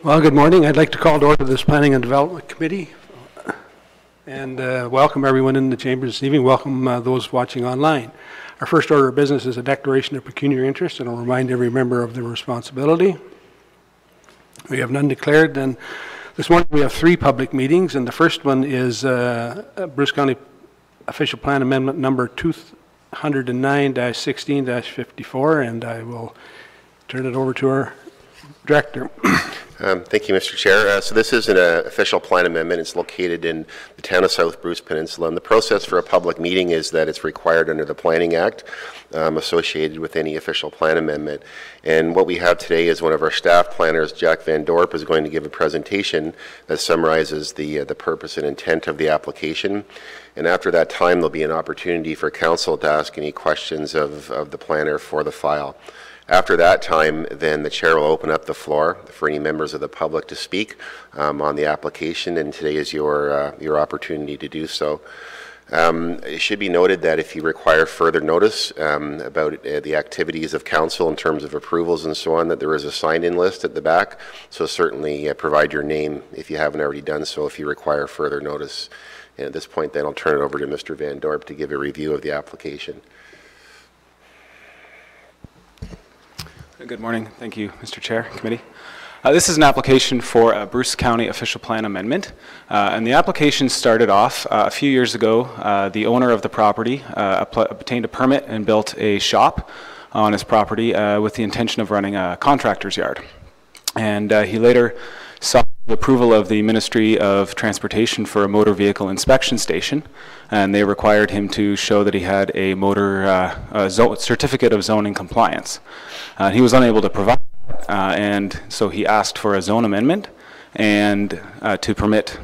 Well, good morning. I'd like to call to order this Planning and Development Committee and welcome everyone in the chamber this evening. Welcome those watching online. Our first order of business is a declaration of pecuniary interest, and I'll remind every member of their responsibility. We have none declared, and this morning we have 3 public meetings, and the first one is Bruce County Official Plan Amendment number 209-16-54, and I will turn it over to our Director. Thank you, Mr. Chair. So this is an official plan amendment. It's located in the town of South Bruce Peninsula, and the process for a public meeting is that it's required under the Planning Act associated with any official plan amendment. And what we have today is one of our staff planners, Jack Van Dorp, is going to give a presentation that summarizes the purpose and intent of the application. And after that time, there'll be an opportunity for council to ask any questions of the planner for the file. After that time, then the chair will open up the floor for any members of the public to speak on the application, and today is your opportunity to do so. It should be noted that if you require further notice about the activities of council in terms of approvals and so on, that there is a sign-in list at the back, so certainly provide your name if you haven't already done so if you require further notice. And at this point, then I'll turn it over to Mr. Van Dorp to give a review of the application. Good morning. Thank you, Mr. Chair, Committee. This is an application for a Bruce County Official Plan Amendment, and the application started off a few years ago. The owner of the property obtained a permit and built a shop on his property with the intention of running a contractor's yard. And he later sought the approval of the Ministry of Transportation for a motor vehicle inspection station, and they required him to show that he had a motor certificate of zoning compliance. He was unable to provide that, and so he asked for a zone amendment and to permit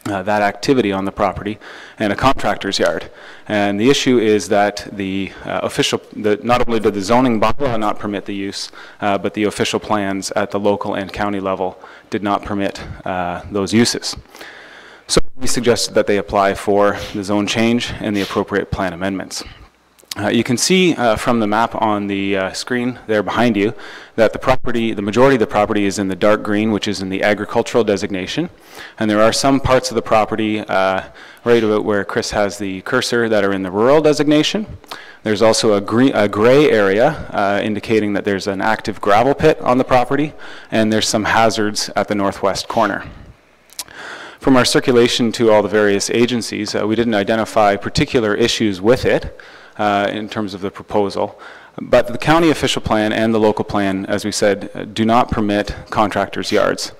that activity on the property and a contractor's yard. And the issue is that not only did the zoning bylaw not permit the use, but the official plans at the local and county level did not permit those uses. So we suggested that they apply for the zone change and the appropriate plan amendments. You can see from the map on the screen there behind you that the majority of the property is in the dark green, which is in the agricultural designation. And there are some parts of the property right about where Chris has the cursor that are in the rural designation. There's also a gray area indicating that there's an active gravel pit on the property, and there's some hazards at the northwest corner. From our circulation to all the various agencies, we didn't identify particular issues with it in terms of the proposal, but the county official plan and the local plan, as we said, do not permit contractors' yards.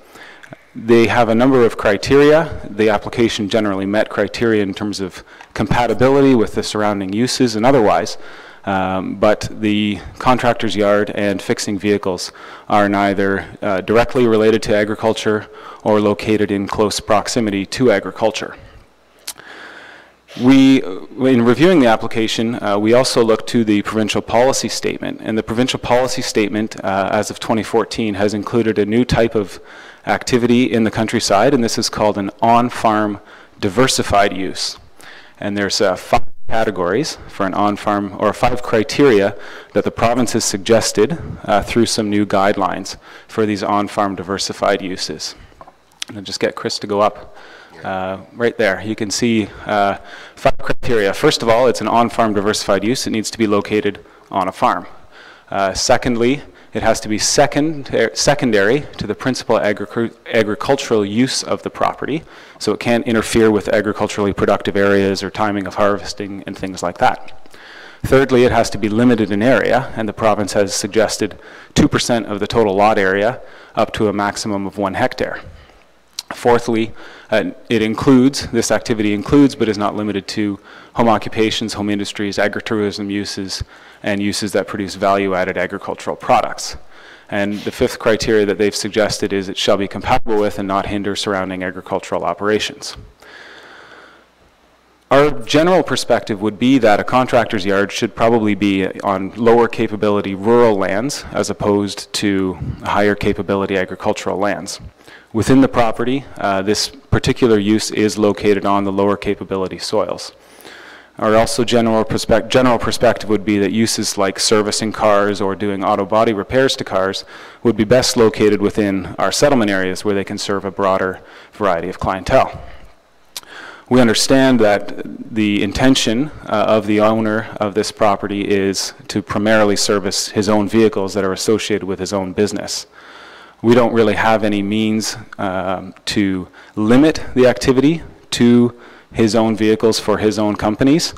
They have a number of criteria. The application generally met criteria in terms of compatibility with the surrounding uses and otherwise, but the contractor's yard and fixing vehicles are neither directly related to agriculture or located in close proximity to agriculture. In reviewing the application, we also looked to the provincial policy statement, and the provincial policy statement as of 2014 has included a new type of activity in the countryside, and this is called an on-farm diversified use. And there's 5 categories for an on-farm, or 5 criteria that the province has suggested through some new guidelines for these on-farm diversified uses. And I'll just get Chris to go up. Right there, you can see 5 criteria. First of all, it's an on-farm diversified use. It needs to be located on a farm. Secondly, it has to be secondary to the principal agricultural use of the property, so it can't interfere with agriculturally productive areas or timing of harvesting and things like that. Thirdly, it has to be limited in area, and the province has suggested 2% of the total lot area up to a maximum of 1 hectare. Fourthly, this activity includes but is not limited to home occupations, home industries, agritourism uses, and uses that produce value-added agricultural products. And the 5th criteria that they've suggested is it shall be compatible with and not hinder surrounding agricultural operations. Our general perspective would be that a contractor's yard should probably be on lower capability rural lands as opposed to higher capability agricultural lands. Within the property, this particular use is located on the lower capability soils. Or also general perspective would be that uses like servicing cars or doing auto body repairs to cars would be best located within our settlement areas where they can serve a broader variety of clientele. We understand that the intention of the owner of this property is to primarily service his own vehicles that are associated with his own business. We don't really have any means to limit the activity to his own vehicles for his own companies,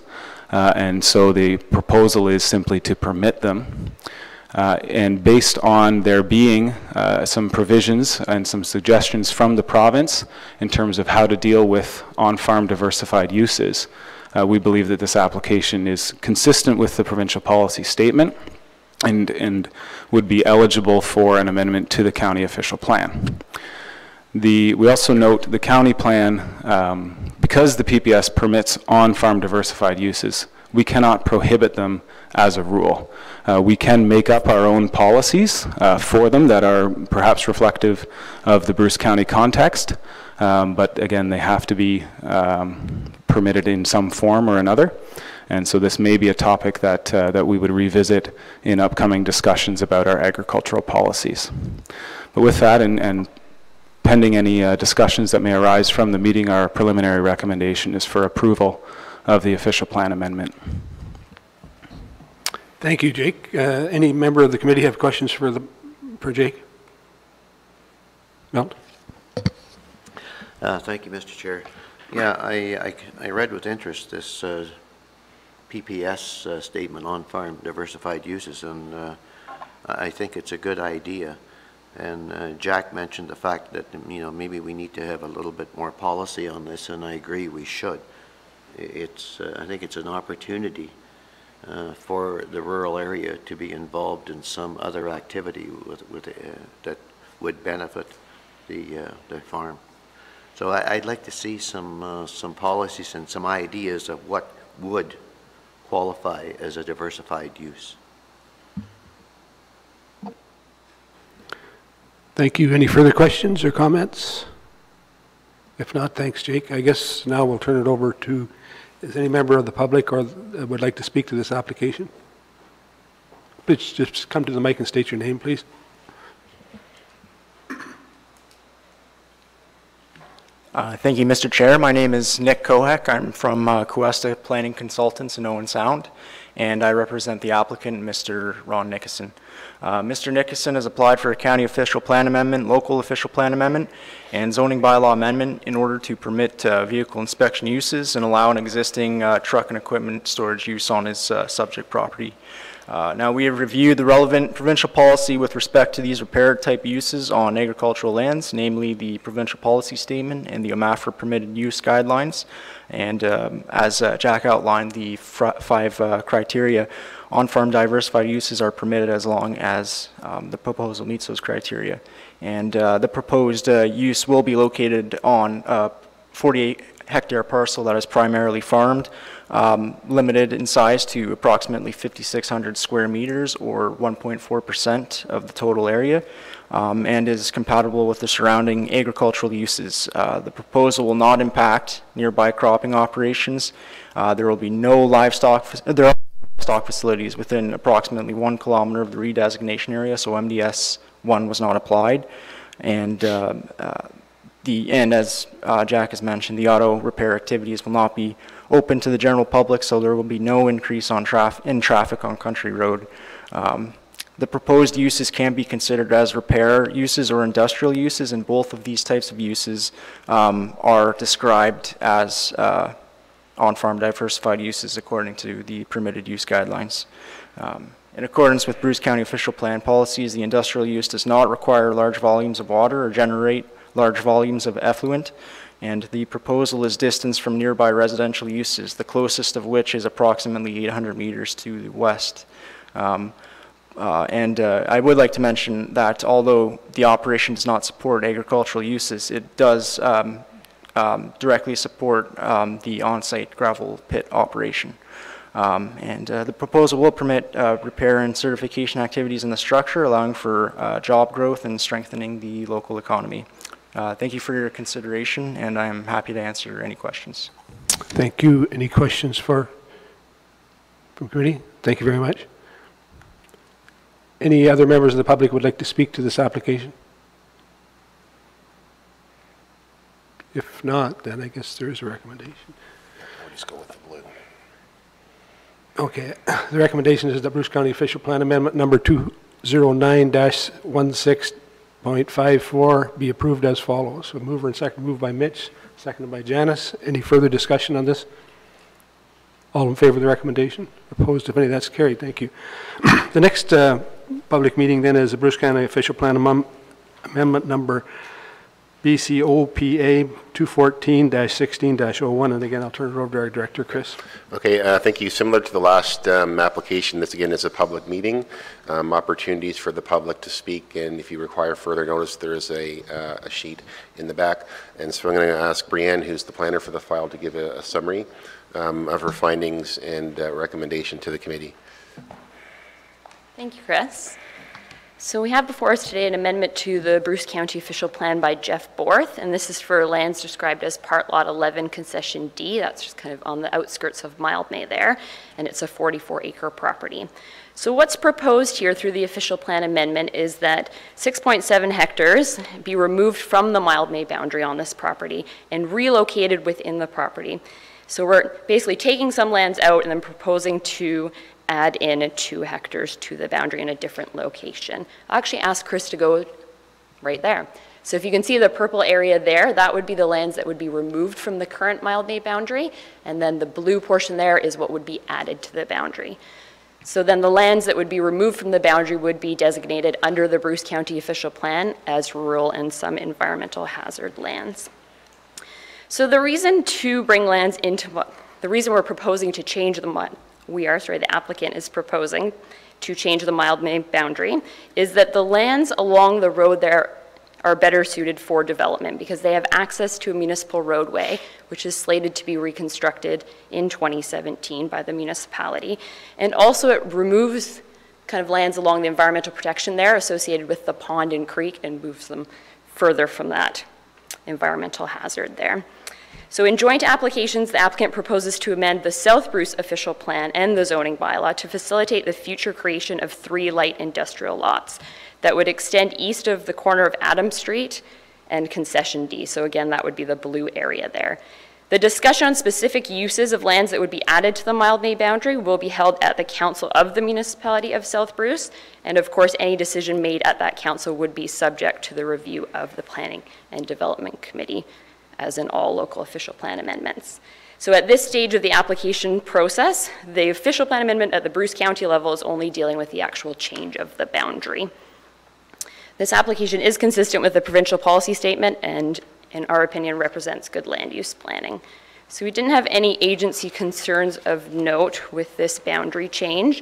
and so the proposal is simply to permit them. And based on there being some provisions and some suggestions from the province in terms of how to deal with on-farm diversified uses, we believe that this application is consistent with the provincial policy statement and would be eligible for an amendment to the county official plan. We also note the county plan, because the PPS permits on-farm diversified uses, we cannot prohibit them as a rule. We can make up our own policies for them that are perhaps reflective of the Bruce County context, but again, they have to be permitted in some form or another. And so this may be a topic that we would revisit in upcoming discussions about our agricultural policies. But with that, and pending any discussions that may arise from the meeting, our preliminary recommendation is for approval of the official plan amendment. Thank you, Jake. Any member of the committee have questions for Jake? Milt? Thank you, Mr. Chair. Yeah, I read with interest this PPS statement on farm diversified uses, and I think it's a good idea. And Jack mentioned the fact that, you know, maybe we need to have a little bit more policy on this, and I agree we should. I think it's an opportunity for the rural area to be involved in some other activity that would benefit the farm. So I'd like to see some policies and some ideas of what would qualify as a diversified use. Thank you. Any further questions or comments? If not, thanks, Jake. I guess now we'll turn it over to, is any member of the public or would like to speak to this application? Please just come to the mic and state your name, please. Thank you, Mr. Chair. My name is Nick Kohak. I'm from Cuesta Planning Consultants in Owen Sound, and I represent the applicant, Mr. Ron Nickerson. Mr. Nickerson has applied for a county official plan amendment, local official plan amendment, and zoning bylaw amendment in order to permit vehicle inspection uses and allow an existing truck and equipment storage use on his subject property. Now, we have reviewed the relevant provincial policy with respect to these repair type uses on agricultural lands, namely the provincial policy statement and the OMAFRA permitted use guidelines. And as Jack outlined, the five criteria, on-farm diversified uses are permitted as long as the proposal meets those criteria. And the proposed use will be located on a 48-hectare parcel that is primarily farmed, limited in size to approximately 5,600 square meters or 1.4% of the total area, and is compatible with the surrounding agricultural uses. The proposal will not impact nearby cropping operations. There will be no livestock facilities within approximately 1 kilometer of the redesignation area, so MDS 1 was not applied. And as Jack has mentioned, the auto repair activities will not be open to the general public, so there will be no increase in traffic on Country Road. The proposed uses can be considered as repair uses or industrial uses, and both of these types of uses are described as on-farm diversified uses according to the permitted use guidelines. In accordance with Bruce County official plan policies, the industrial use does not require large volumes of water or generate large volumes of effluent, and the proposal is distanced from nearby residential uses, the closest of which is approximately 800 meters to the west. I would like to mention that although the operation does not support agricultural uses, it does directly support the on-site gravel pit operation. The proposal will permit repair and certification activities in the structure, allowing for job growth and strengthening the local economy. Thank you for your consideration, and I'm happy to answer any questions. Thank you. Any questions for from committee? Thank you very much. Any other members of the public would like to speak to this application? If not, then I guess there is a recommendation. We'll just go with the blue. Okay, the recommendation is that Bruce County Official Plan Amendment number 209-16.54 be approved as follows. So mover and second, moved by Mitch, seconded by Janice. Any further discussion on this? All in favor of the recommendation? Opposed, if any? That's carried. Thank you. The next public meeting then is the Bruce County Official Plan Amendment number BCOPA 214-16-01. And again, I'll turn it over to our director, Chris. Okay, thank you. Similar to the last application, this again is a public meeting. Opportunities for the public to speak, and if you require further notice, there is a sheet in the back. And so I'm going to ask Brianne, who's the planner for the file, to give a summary of her findings and recommendation to the committee. Thank you, Chris. So we have before us today an amendment to the Bruce County Official Plan by Jeff Borth, and this is for lands described as Part Lot 11 Concession D. That's just kind of on the outskirts of Mildmay there, and it's a 44-acre property. So what's proposed here through the official plan amendment is that 6.7 hectares be removed from the Mildmay boundary on this property and relocated within the property. So we're basically taking some lands out and then proposing to add in 2 hectares to the boundary in a different location. I'll actually ask Chris to go right there. So if you can see the purple area there, that would be the lands that would be removed from the current Mildmay boundary, and then the blue portion there is what would be added to the boundary. So then the lands that would be removed from the boundary would be designated under the Bruce County Official Plan as rural and some environmental hazard lands. So the reason to bring lands into, the reason we're proposing to change the applicant is proposing to change the Mildmay boundary, is that the lands along the road there are better suited for development because they have access to a municipal roadway, which is slated to be reconstructed in 2017 by the municipality. And also it removes kind of lands along the environmental protection there associated with the pond and creek and moves them further from that environmental hazard there. So in joint applications, the applicant proposes to amend the South Bruce official plan and the zoning bylaw to facilitate the future creation of 3 light industrial lots that would extend east of the corner of Adams Street and Concession D. So again, that would be the blue area there. The discussion on specific uses of lands that would be added to the Mildmay boundary will be held at the council of the municipality of South Bruce. And of course, any decision made at that council would be subject to the review of the Planning and Development Committee, as in all local official plan amendments. So at this stage of the application process, the official plan amendment at the Bruce County level is only dealing with the actual change of the boundary. This application is consistent with the provincial policy statement and, in our opinion, represents good land use planning. So we didn't have any agency concerns of note with this boundary change.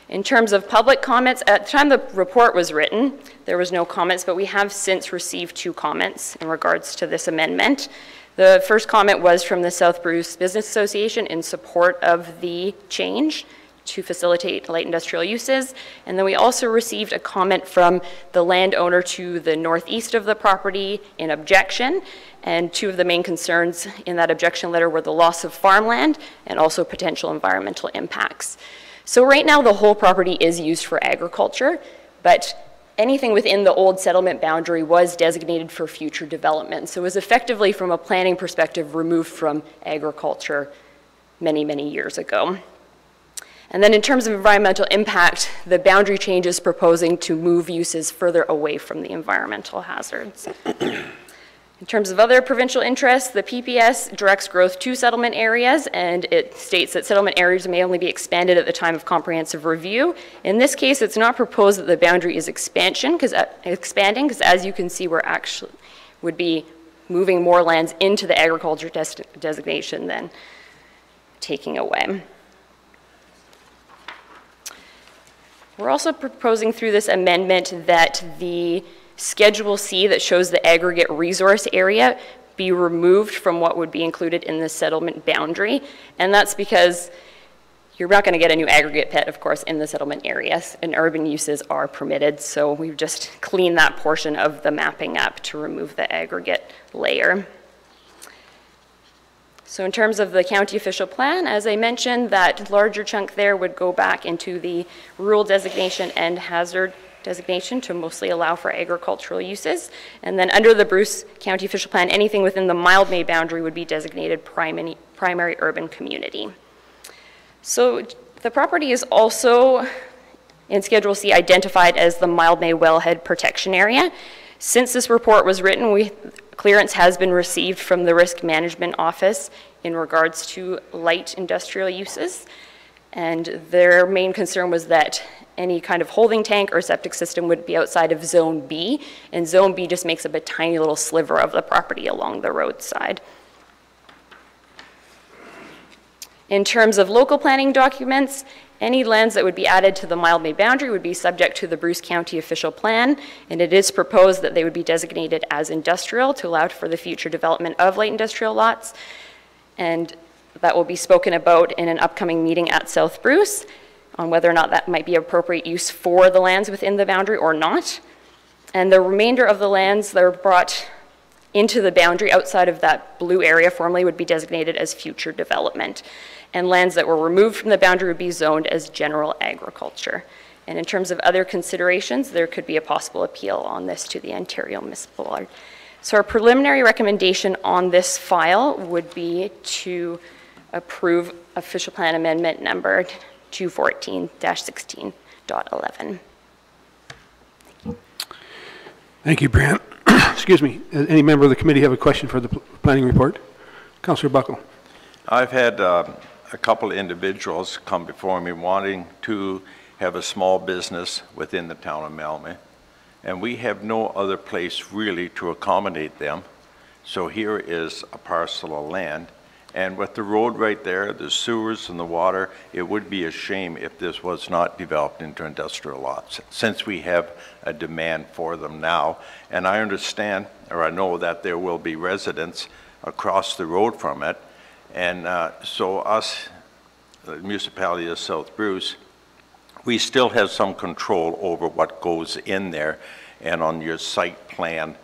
In terms of public comments, at the time the report was written, there was no comments, but we have since received 2 comments in regards to this amendment. The first comment was from the South Bruce Business Association in support of the change to facilitate light industrial uses. And then we also received a comment from the landowner to the northeast of the property in objection. And 2 of the main concerns in that objection letter were the loss of farmland and also potential environmental impacts. So right now the whole property is used for agriculture, but anything within the old settlement boundary was designated for future development. So it was effectively, from a planning perspective, removed from agriculture many, many years ago. And then in terms of environmental impact, the boundary change is proposing to move uses further away from the environmental hazards. In terms of other provincial interests, the PPS directs growth to settlement areas, and it states that settlement areas may only be expanded at the time of comprehensive review. In this case, it's not proposed that the boundary is expanding, because as you can see, we're actually would be moving more lands into the agriculture designation than taking away. We're also proposing through this amendment that the Schedule C that shows the aggregate resource area be removed from what would be included in the settlement boundary. And that's because you're not going to get a new aggregate pit, of course, in the settlement areas, and urban uses are permitted. So we've just cleaned that portion of the mapping up to remove the aggregate layer. So in terms of the county official plan, as I mentioned, that larger chunk there would go back into the rural designation and hazard designation to mostly allow for agricultural uses. And then under the Bruce County official plan, anything within the Mildmay boundary would be designated primary urban community. So the property is also in Schedule C identified as the Mildmay Wellhead Protection Area. Since this report was written, clearance has been received from the Risk Management Office in regards to light industrial uses. And their main concern was that any kind of holding tank or septic system would be outside of Zone B, and Zone B just makes up a tiny little sliver of the property along the roadside. In terms of local planning documents, any lands that would be added to the Mildmay boundary would be subject to the Bruce County official plan, and it is proposed that they would be designated as industrial to allow for the future development of light industrial lots. And that will be spoken about in an upcoming meeting at South Bruce on whether or not that might be appropriate use for the lands within the boundary or not. And the remainder of the lands that are brought into the boundary outside of that blue area formerly would be designated as future development. And lands that were removed from the boundary would be zoned as general agriculture. And in terms of other considerations, there could be a possible appeal on this to the Ontario Municipal Board. So our preliminary recommendation on this file would be to approve official plan amendment number 214-16.11. Thank you, Brian. Excuse me. Any member of the committee have a question for the planning report? Councillor Buckle. I've had a couple of individuals come before me wanting to have a small business within the town of Mildmay, and we have no other place really to accommodate them. So here is a parcel of land, and with the road right there, the sewers and the water, it would be a shame if this was not developed into industrial lots, since we have a demand for them now. And I understand, or I know that there will be residents across the road from it. And so us, the municipality of South Bruce, we still have some control over what goes in there, and on your site plan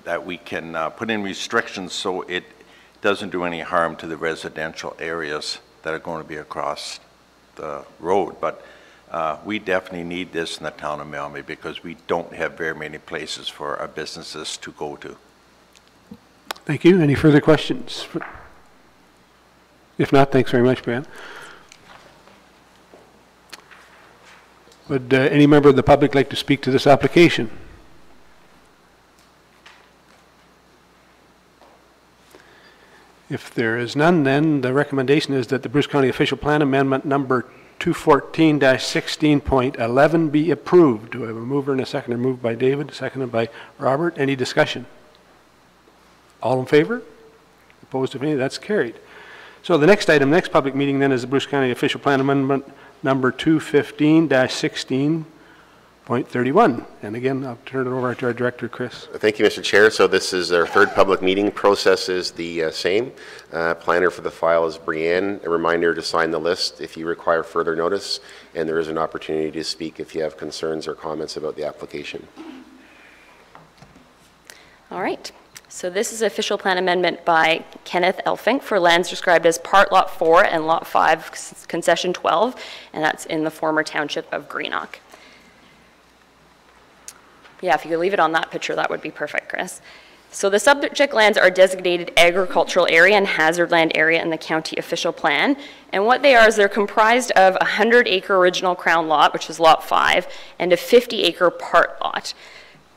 that we can put in restrictions so it doesn't do any harm to the residential areas that are going to be across the road. But we definitely need this in the town of Mildmay because we don't have very many places for our businesses to go to. Thank you. Any further questions? If not, thanks very much, Brian. Would any member of the public like to speak to this application? If there is none, then the recommendation is that the Bruce County Official Plan Amendment number 214-16.11 be approved. Do I have a mover and a seconder? Moved by David, seconded by Robert. Any discussion? All in favor? Opposed, if any? That's carried. So the next item, next public meeting then is the Bruce County Official Plan Amendment number 215-16.31. And again, I'll turn it over to our director, Chris. Thank you, Mr. Chair. So this is our third public meeting. Process is the same. Planner for the file is Brianne. A reminder to sign the list if you require further notice, and there is an opportunity to speak if you have concerns or comments about the application. All right. So this is an official plan amendment by Kenneth Elfink for lands described as Part Lot 4 and Lot 5, Concession 12, and that's in the former township of Greenock. Yeah, if you could leave it on that picture, that would be perfect, Chris. So the subject lands are designated agricultural area and hazard land area in the county official plan. And what they are is they're comprised of a 100-acre original crown lot, which is Lot 5, and a 50-acre part lot.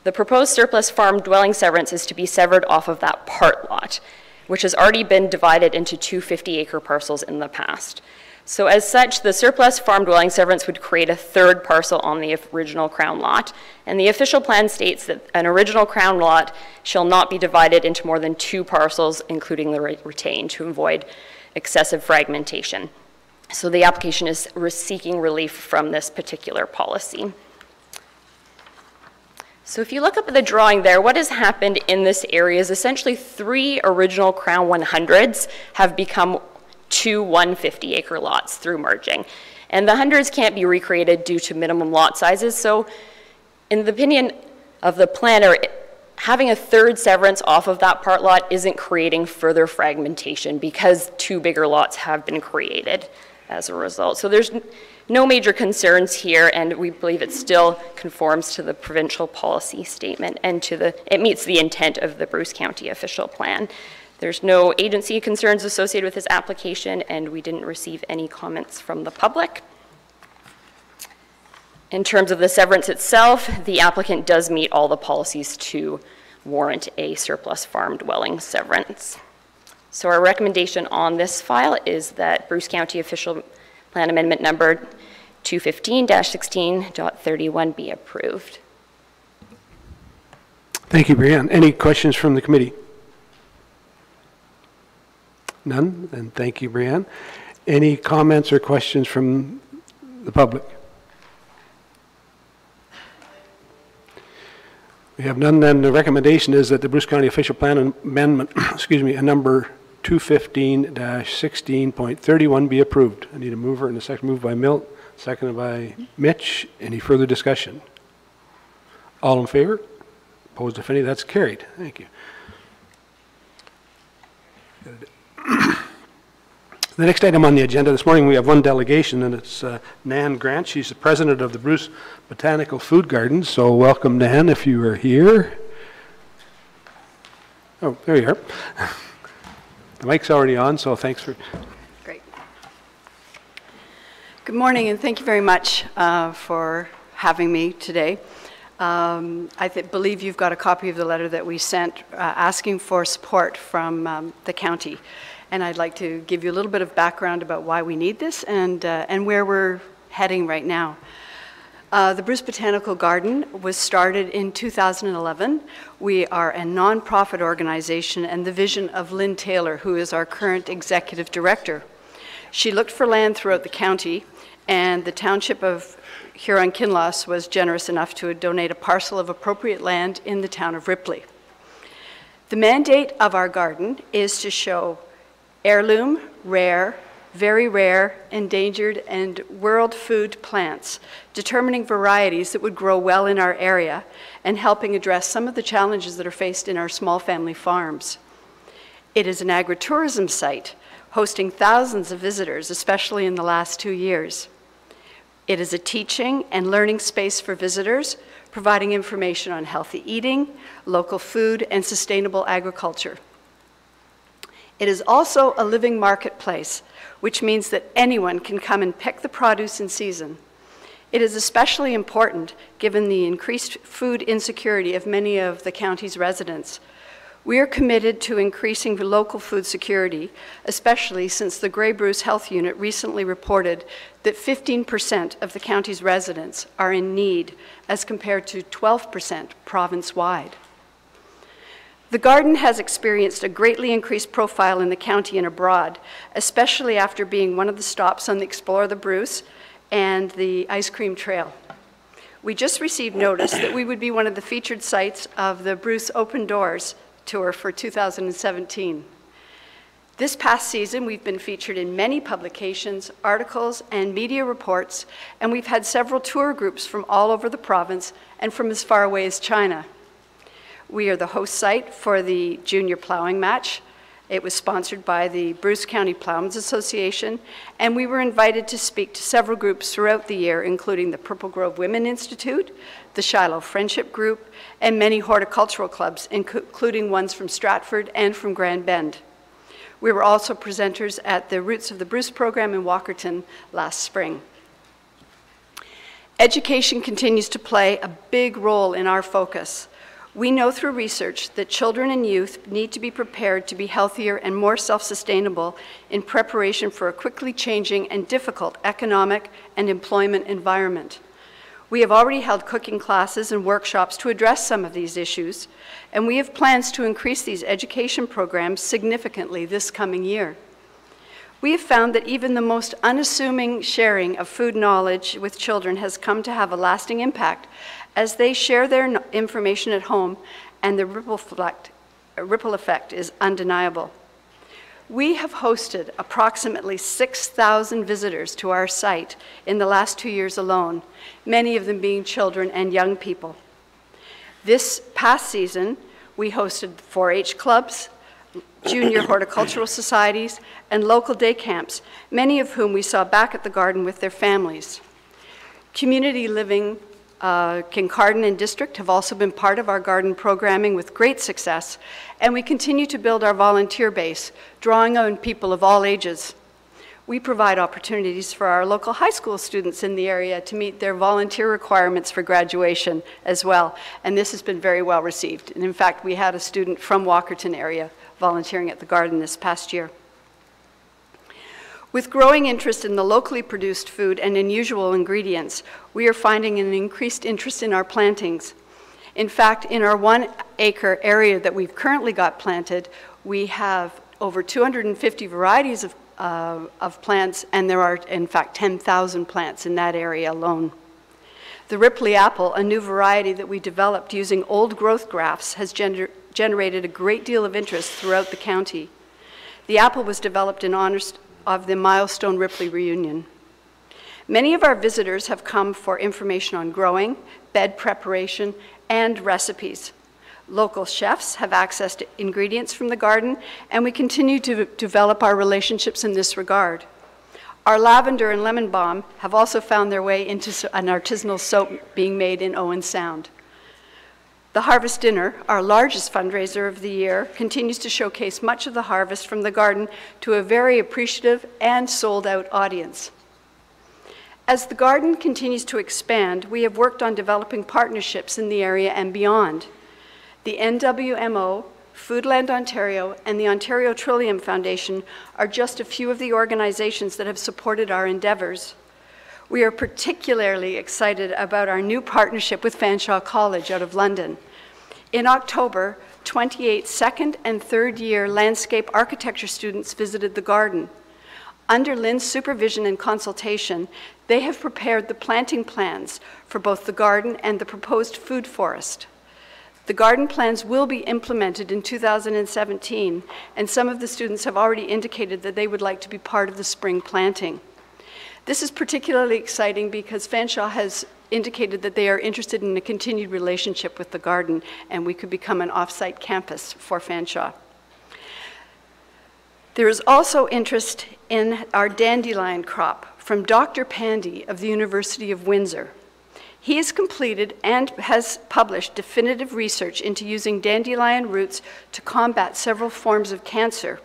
The proposed surplus farm dwelling severance is to be severed off of that part lot, which has already been divided into two 50-acre parcels in the past. So as such, the surplus farm dwelling severance would create a third parcel on the original crown lot, and the official plan states that an original crown lot shall not be divided into more than two parcels, including the retained, to avoid excessive fragmentation. So the application is seeking relief from this particular policy. So if you look up at the drawing there, what has happened in this area is essentially 3 original Crown 100s have become 2 150-acre lots through merging. And the 100s can't be recreated due to minimum lot sizes. So in the opinion of the planner, having a third severance off of that part lot isn't creating further fragmentation because 2 bigger lots have been created as a result. So there's no major concerns here, and we believe it still conforms to the provincial policy statement and it meets the intent of the Bruce County official plan. There's no agency concerns associated with this application, and we didn't receive any comments from the public. In terms of the severance itself, the applicant does meet all the policies to warrant a surplus farm dwelling severance. So our recommendation on this file is that Bruce County Official Plan Amendment number 215-16.31 be approved. Thank you, Brianne. Any questions from the committee? None? Then thank you, Brianne. Any comments or questions from the public? We have none. Then the recommendation is that the Bruce County Official Plan Amendment, number 215-16.31 be approved. I need a mover and a second. Moved by Milt, seconded by Mitch. Any further discussion? All in favor? Opposed, if any? That's carried. Thank you. The next item on the agenda this morning, we have one delegation, and it's Nan Grant. She's the president of the Bruce Botanical Food Gardens. So welcome, Nan, if you are here. Oh, there you are. The mic's already on, so thanks for... Great. Good morning, and thank you very much for having me today. I believe you've got a copy of the letter that we sent asking for support from the county. And I'd like to give you a little bit of background about why we need this and where we're heading right now. The Bruce Botanical Garden was started in 2011. We are a nonprofit organization, and the vision of Lynn Taylor, who is our current executive director. She looked for land throughout the county, and the township of Huron-Kinloss was generous enough to donate a parcel of appropriate land in the town of Ripley. The mandate of our garden is to show heirloom, rare, very rare, endangered, and world food plants, determining varieties that would grow well in our area and helping address some of the challenges that are faced in our small family farms. It is an agritourism site, hosting thousands of visitors, especially in the last 2 years. It is a teaching and learning space for visitors, providing information on healthy eating, local food, and sustainable agriculture. It is also a living marketplace, which means that anyone can come and pick the produce in season. It is especially important given the increased food insecurity of many of the county's residents. We are committed to increasing local food security, especially since the Grey Bruce Health Unit recently reported that 15% of the county's residents are in need, as compared to 12% province-wide. The garden has experienced a greatly increased profile in the county and abroad, especially after being one of the stops on the Explore the Bruce and the Ice Cream Trail. We just received notice that we would be one of the featured sites of the Bruce Open Doors tour for 2017. This past season, we've been featured in many publications, articles, and media reports, and we've had several tour groups from all over the province and from as far away as China. We are the host site for the junior plowing match. It was sponsored by the Bruce County Plowmen's Association, and we were invited to speak to several groups throughout the year, including the Purple Grove Women Institute, the Shiloh Friendship Group, and many horticultural clubs, including ones from Stratford and from Grand Bend. We were also presenters at the Roots of the Bruce program in Walkerton last spring. Education continues to play a big role in our focus. We know through research that children and youth need to be prepared to be healthier and more self-sustainable in preparation for a quickly changing and difficult economic and employment environment. We have already held cooking classes and workshops to address some of these issues, and we have plans to increase these education programs significantly this coming year. We have found that even the most unassuming sharing of food knowledge with children has come to have a lasting impact as they share their information at home, and the ripple effect is undeniable. We have hosted approximately 6,000 visitors to our site in the last 2 years alone, many of them being children and young people. This past season, We hosted 4-H clubs, junior horticultural societies, and local day camps, many of whom we saw back at the garden with their families. Community Living Kincardine and District have also been part of our garden programming with great success, and we continue to build our volunteer base, drawing on people of all ages. We provide opportunities for our local high school students in the area to meet their volunteer requirements for graduation as well, and this has been very well received. And in fact, we had a student from Walkerton area volunteering at the garden this past year. With growing interest in the locally produced food and unusual ingredients, we are finding an increased interest in our plantings. In fact, in our 1-acre area that we've currently got planted, we have over 250 varieties of plants, and there are, in fact, 10,000 plants in that area alone. The Ripley apple, a new variety that we developed using old growth grafts, has generated a great deal of interest throughout the county. The apple was developed in honor of the Milestone Ripley reunion. Many of our visitors have come for information on growing, bed preparation, and recipes. Local chefs have access to ingredients from the garden, and we continue to develop our relationships in this regard. Our lavender and lemon balm have also found their way into an artisanal soap being made in Owen Sound. The Harvest Dinner, our largest fundraiser of the year, continues to showcase much of the harvest from the garden to a very appreciative and sold-out audience. As the garden continues to expand, we have worked on developing partnerships in the area and beyond. The NWMO, Foodland Ontario, and the Ontario Trillium Foundation are just a few of the organizations that have supported our endeavors. We are particularly excited about our new partnership with Fanshawe College out of London. In October, 28 second and third year landscape architecture students visited the garden. Under Lynn's supervision and consultation, they have prepared the planting plans for both the garden and the proposed food forest. The garden plans will be implemented in 2017, and some of the students have already indicated that they would like to be part of the spring planting. This is particularly exciting because Fanshawe has indicated that they are interested in a continued relationship with the garden, and we could become an off-site campus for Fanshawe. There is also interest in our dandelion crop from Dr. Pandy of the University of Windsor. He has completed and has published definitive research into using dandelion roots to combat several forms of cancer.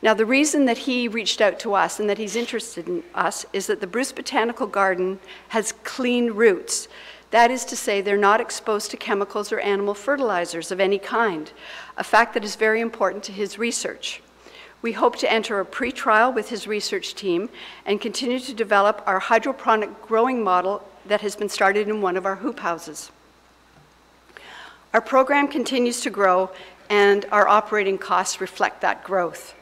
Now, the reason that he reached out to us and that he's interested in us is that the Bruce Botanical Garden has clean roots. That is to say, they're not exposed to chemicals or animal fertilizers of any kind, a fact that is very important to his research. We hope to enter a pre-trial with his research team and continue to develop our hydroponic growing model that has been started in one of our hoop houses. Our program continues to grow, and our operating costs reflect that growth.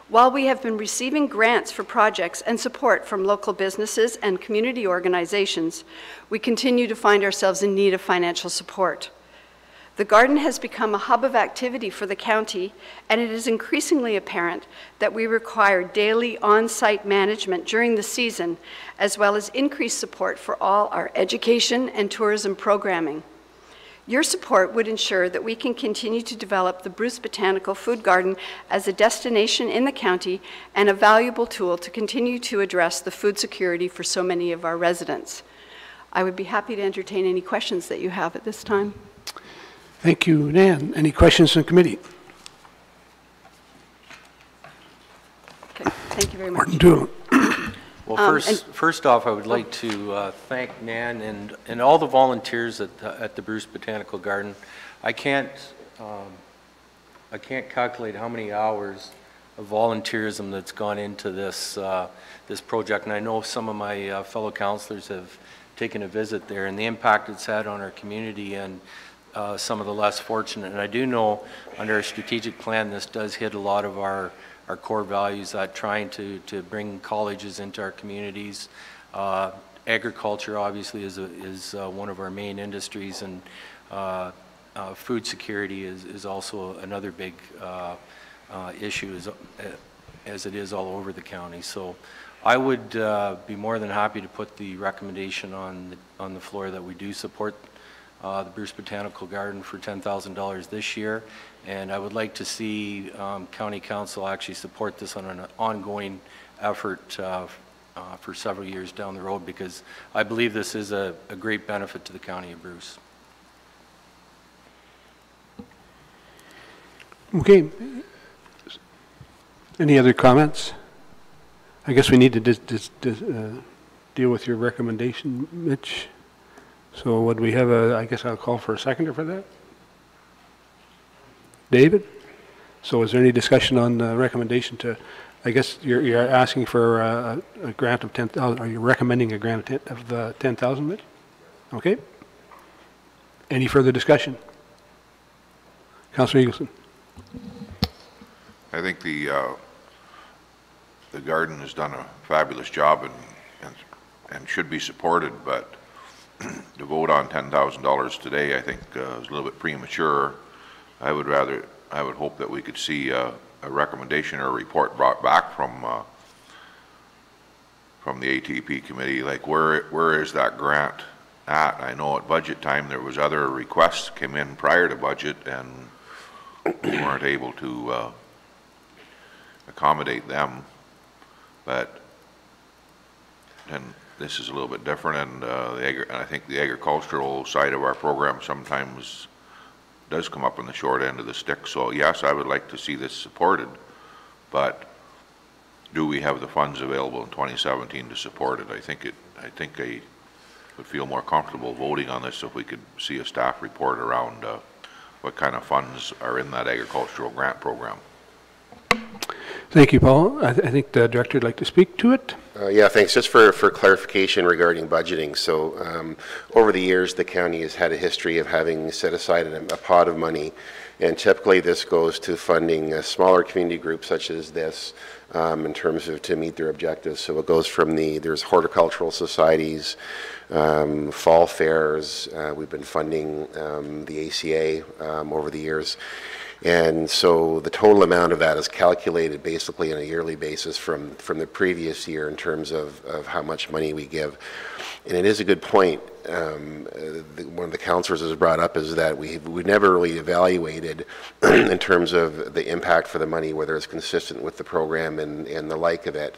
While we have been receiving grants for projects and support from local businesses and community organizations, we continue to find ourselves in need of financial support. The garden has become a hub of activity for the county, and it is increasingly apparent that we require daily on-site management during the season, as well as increased support for all our education and tourism programming. Your support would ensure that we can continue to develop the Bruce Botanical Food Garden as a destination in the county and a valuable tool to continue to address the food security for so many of our residents. I would be happy to entertain any questions that you have at this time. Thank you, Nan. Any questions from the committee? Okay, thank you very much. Martin Doolin. Well, first off, I would like to thank Nan and all the volunteers at the Bruce Botanical Garden. I can't calculate how many hours of volunteerism that's gone into this this project, and I know some of my fellow councillors have taken a visit there, and the impact it's had on our community and some of the less fortunate. And I do know under our strategic plan, this does hit a lot of our core values, trying to bring colleges into our communities. Agriculture obviously is one of our main industries, and food security is also another big issue as it is all over the county. So I would be more than happy to put the recommendation on the floor that we do support the Bruce Botanical Garden for $10,000 this year. And I would like to see County Council actually support this on an ongoing effort for several years down the road, because I believe this is a great benefit to the County of Bruce. Okay. Any other comments? I guess we need to deal with your recommendation, Mitch. So would we have I guess I'll call for a seconder for that? David? So is there any discussion on the recommendation to, I guess you're asking for a grant of 10,000, are you recommending a grant of 10,000, Mitch? Okay. Any further discussion? Councillor Eagleson. I think the garden has done a fabulous job and should be supported, but to vote on $10,000 today, I think is a little bit premature. I would hope that we could see a recommendation or a report brought back from the ATP committee, like where is that grant at? I know at budget time there was other requests came in prior to budget, and we weren't able to accommodate them, but then this is a little bit different, and I think the agricultural side of our program sometimes does come up on the short end of the stick. So yes, I would like to see this supported, but do we have the funds available in 2017 to support it? I think I would feel more comfortable voting on this if we could see a staff report around what kind of funds are in that agricultural grant program. Thank you, Paul. I think the director would like to speak to it. Yeah, thanks. Just for clarification regarding budgeting. So over the years, the county has had a history of having set aside a pot of money, and typically this goes to funding smaller community groups such as this in terms of to meet their objectives. So it goes from there's horticultural societies, fall fairs. We've been funding the ACA over the years. And so the total amount of that is calculated basically on a yearly basis from the previous year in terms of how much money we give. And it is a good point. One of the councillors has brought up is that we've never really evaluated in terms of the impact for the money, whether it's consistent with the program and the like of it.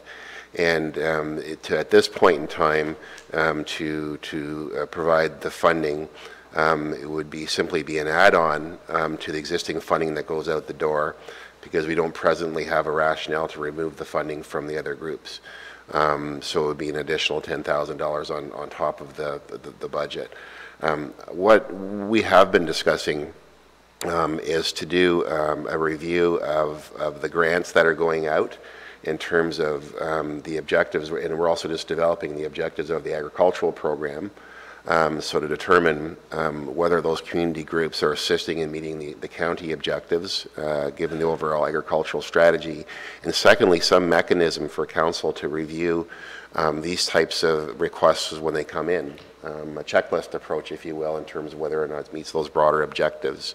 And at this point in time, to provide the funding, it would simply be an add-on to the existing funding that goes out the door, because we don't presently have a rationale to remove the funding from the other groups. So it would be an additional $10,000 on top of the budget. What we have been discussing is to do a review of the grants that are going out in terms of the objectives, and we're also just developing the objectives of the agricultural program. So to determine whether those community groups are assisting in meeting the county objectives, given the overall agricultural strategy, and secondly, some mechanism for council to review these types of requests when they come in, a checklist approach, if you will, in terms of whether or not it meets those broader objectives.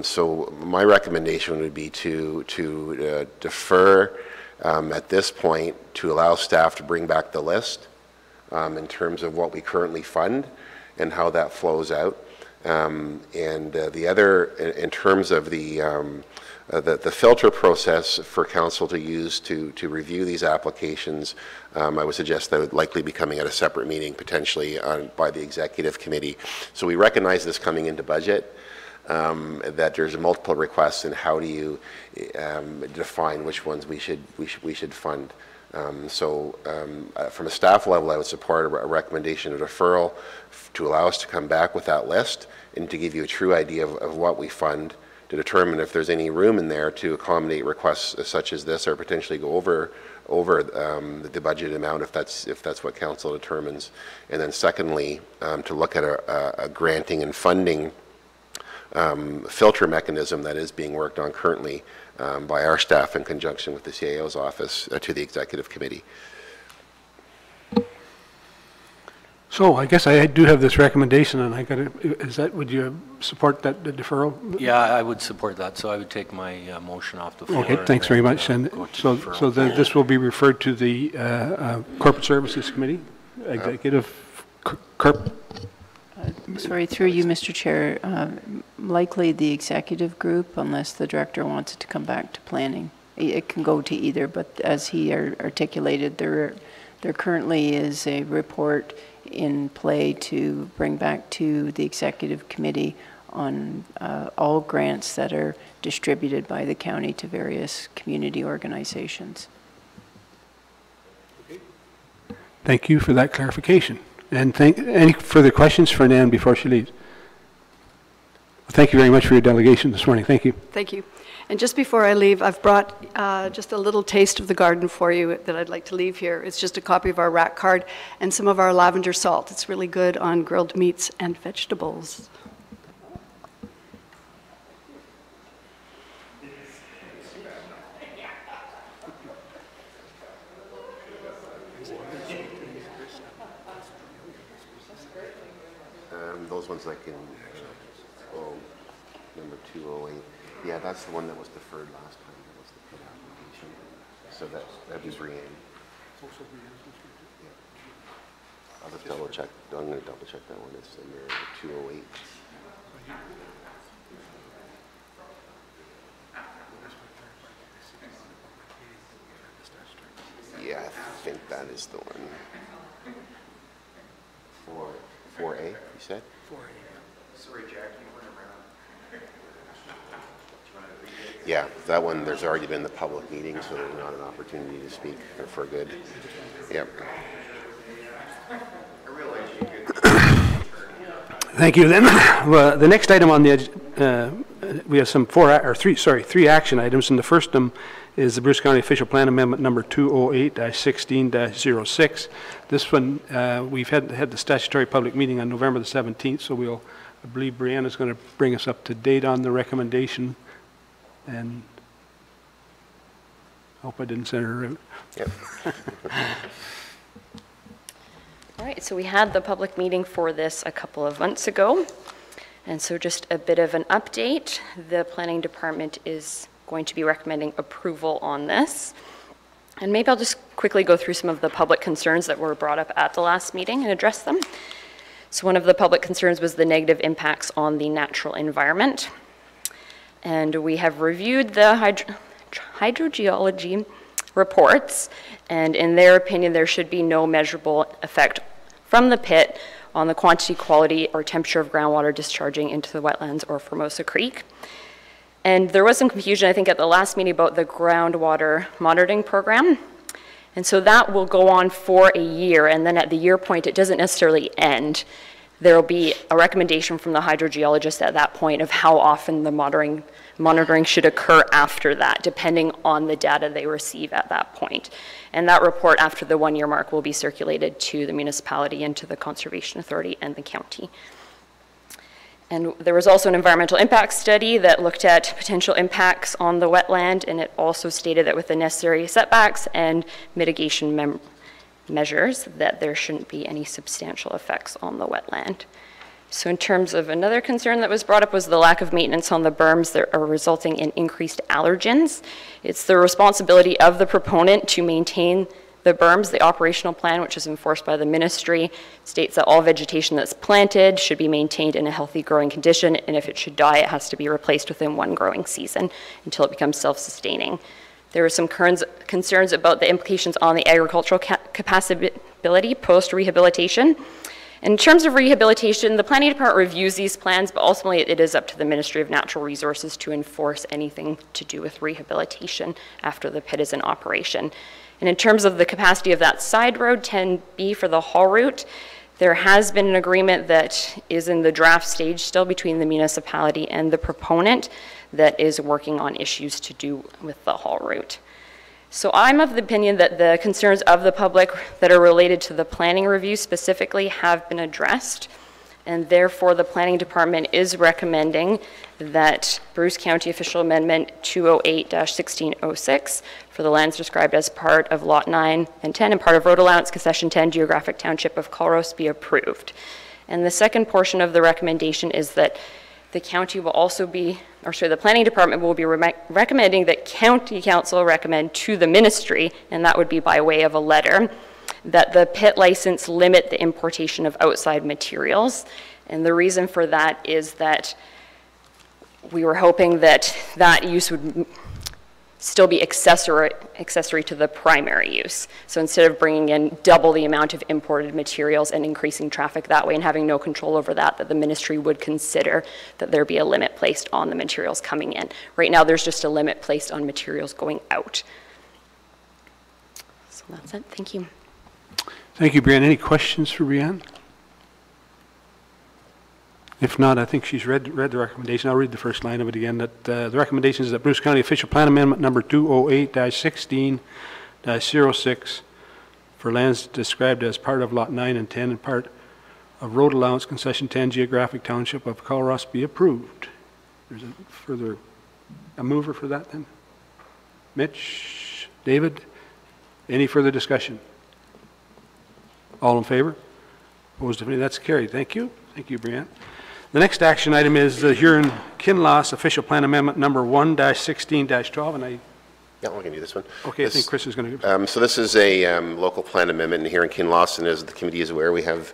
So my recommendation would be to defer at this point to allow staff to bring back the list in terms of what we currently fund and how that flows out. And the other, in terms of the filter process for council to use to review these applications, I would suggest that it would likely be coming at a separate meeting, potentially by the executive committee. So we recognize this coming into budget, that there's multiple requests, and how do you define which ones we should fund. From a staff level, I would support a recommendation of deferral to allow us to come back with that list and to give you a true idea of what we fund, to determine if there's any room in there to accommodate requests such as this, or potentially go over the budget amount if that's what council determines. And then secondly, to look at a granting and funding filter mechanism that is being worked on currently by our staff in conjunction with the CAO's office to the executive committee. So I guess I do have this recommendation, and would you support that deferral? Yeah, I would support that, so I would take my motion off the floor. Okay, thanks very much. And so this will be referred to the Corporate Services Committee, Executive Sorry, through you, Mr. Chair, likely the executive group, unless the director wants it to come back to planning. It can go to either, but as he articulated, there currently is a report in play to bring back to the executive committee on all grants that are distributed by the county to various community organizations. Thank you for that clarification. And any further questions for Nan before she leaves? Thank you very much for your delegation this morning. Thank you. Thank you. And just before I leave, I've brought just a little taste of the garden for you that I'd like to leave here. It's just a copy of our rack card and some of our lavender salt. It's really good on grilled meats and vegetables. Those ones like in number 208. Yeah, that's the one that was deferred last time. That was the pit application. So that'd be Brienne. Yeah. I'll just double check. I'm going to double check that one. It's under 208. Yeah, I think that is the one. 4A, you said? 4A. Sorry, Jack, you weren't around. Yeah, that one, there's already been the public meeting, so there's not an opportunity to speak for good. Yep. Thank you. Then the next item on the we have three action items, and the first of them is the Bruce County Official Plan Amendment number 208-16-06. This one, we've had the statutory public meeting on November the 17th, so I believe Brianna is going to bring us up to date on the recommendation, and I hope I didn't send her out. Yep. All right, so we had the public meeting for this a couple of months ago, and so just a bit of an update. The Planning Department is going to be recommending approval on this. And maybe I'll just quickly go through some of the public concerns that were brought up at the last meeting and address them. So one of the public concerns was the negative impacts on the natural environment. And we have reviewed the hydrogeology reports, and in their opinion, there should be no measurable effect from the pit on the quantity, quality, or temperature of groundwater discharging into the wetlands or Formosa Creek. And there was some confusion, I think, at the last meeting about the groundwater monitoring program. And so that will go on for a year, and then at the year point, it doesn't necessarily end. There will be a recommendation from the hydrogeologist at that point of how often the monitoring should occur after that, depending on the data they receive at that point. And that report after the 1 year mark will be circulated to the municipality and to the Conservation Authority and the county. And there was also an environmental impact study that looked at potential impacts on the wetland, and it also stated that with the necessary setbacks and mitigation measures that there shouldn't be any substantial effects on the wetland. So in terms of another concern that was brought up was the lack of maintenance on the berms that are resulting in increased allergens. It's the responsibility of the proponent to maintain the berms. The operational plan, which is enforced by the ministry, states that all vegetation that's planted should be maintained in a healthy growing condition, and if it should die, it has to be replaced within one growing season until it becomes self-sustaining. There were some concerns about the implications on the agricultural capacity post-rehabilitation. In terms of rehabilitation, the Planning Department reviews these plans, but ultimately it is up to the Ministry of Natural Resources to enforce anything to do with rehabilitation after the pit is in operation. And in terms of the capacity of that side road, 10B for the haul route, there has been an agreement that is in the draft stage still between the municipality and the proponent that is working on issues to do with the haul route. So I'm of the opinion that the concerns of the public that are related to the planning review specifically have been addressed, and therefore the Planning Department is recommending that Bruce County Official Amendment 208-1606 for the lands described as part of Lot 9 and 10 and part of Road Allowance Concession 10, Geographic Township of Culross be approved. And the second portion of the recommendation is that the county will also be, the Planning Department will be recommending that County Council recommend to the ministry, and that would be by way of a letter, that the pit license limit the importation of outside materials, And the reason for that is that we were hoping that that use would still be accessory to the primary use. So instead of bringing in double the amount of imported materials and increasing traffic that way and having no control over that, that the ministry would consider that there be a limit placed on the materials coming in. Right now, there's just a limit placed on materials going out. So that's it. Thank you. Thank you, Brianne. Any questions for Brianne? If not, I think she's read the recommendation. I'll read the first line of it again. That the recommendation is that Bruce County Official Plan Amendment number 208-16-06 for lands described as part of Lot 9 and 10 and part of Road Allowance Concession 10 Geographic Township of Colross be approved. There's a mover for that then? Mitch? David? Any further discussion? All in favor? Opposed, if any? That's carried. Thank you. Thank you, Brianne. The next action item is the Huron-Kinloss Official Plan Amendment number 1-16-12, and Yeah, we can do this one. I think Chris is going to. So this is a local plan amendment here in Kinloss, and as the committee is aware, we have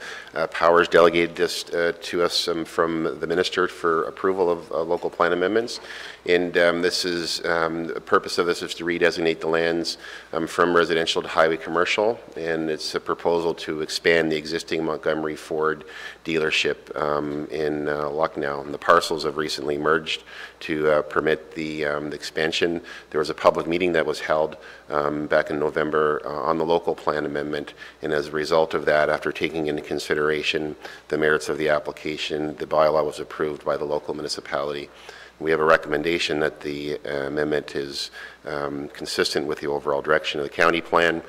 powers delegated this to us from the minister for approval of local plan amendments. And this is, the purpose of this is to redesignate the lands from residential to highway commercial, and it's a proposal to expand the existing Montgomery Ford dealership in Lucknow. And the parcels have recently merged to permit the expansion. There was a public meeting that was held back in November on the local plan amendment, and as a result of that, after taking into consideration the merits of the application, the bylaw was approved by the local municipality. We have a recommendation that the amendment is consistent with the overall direction of the county plan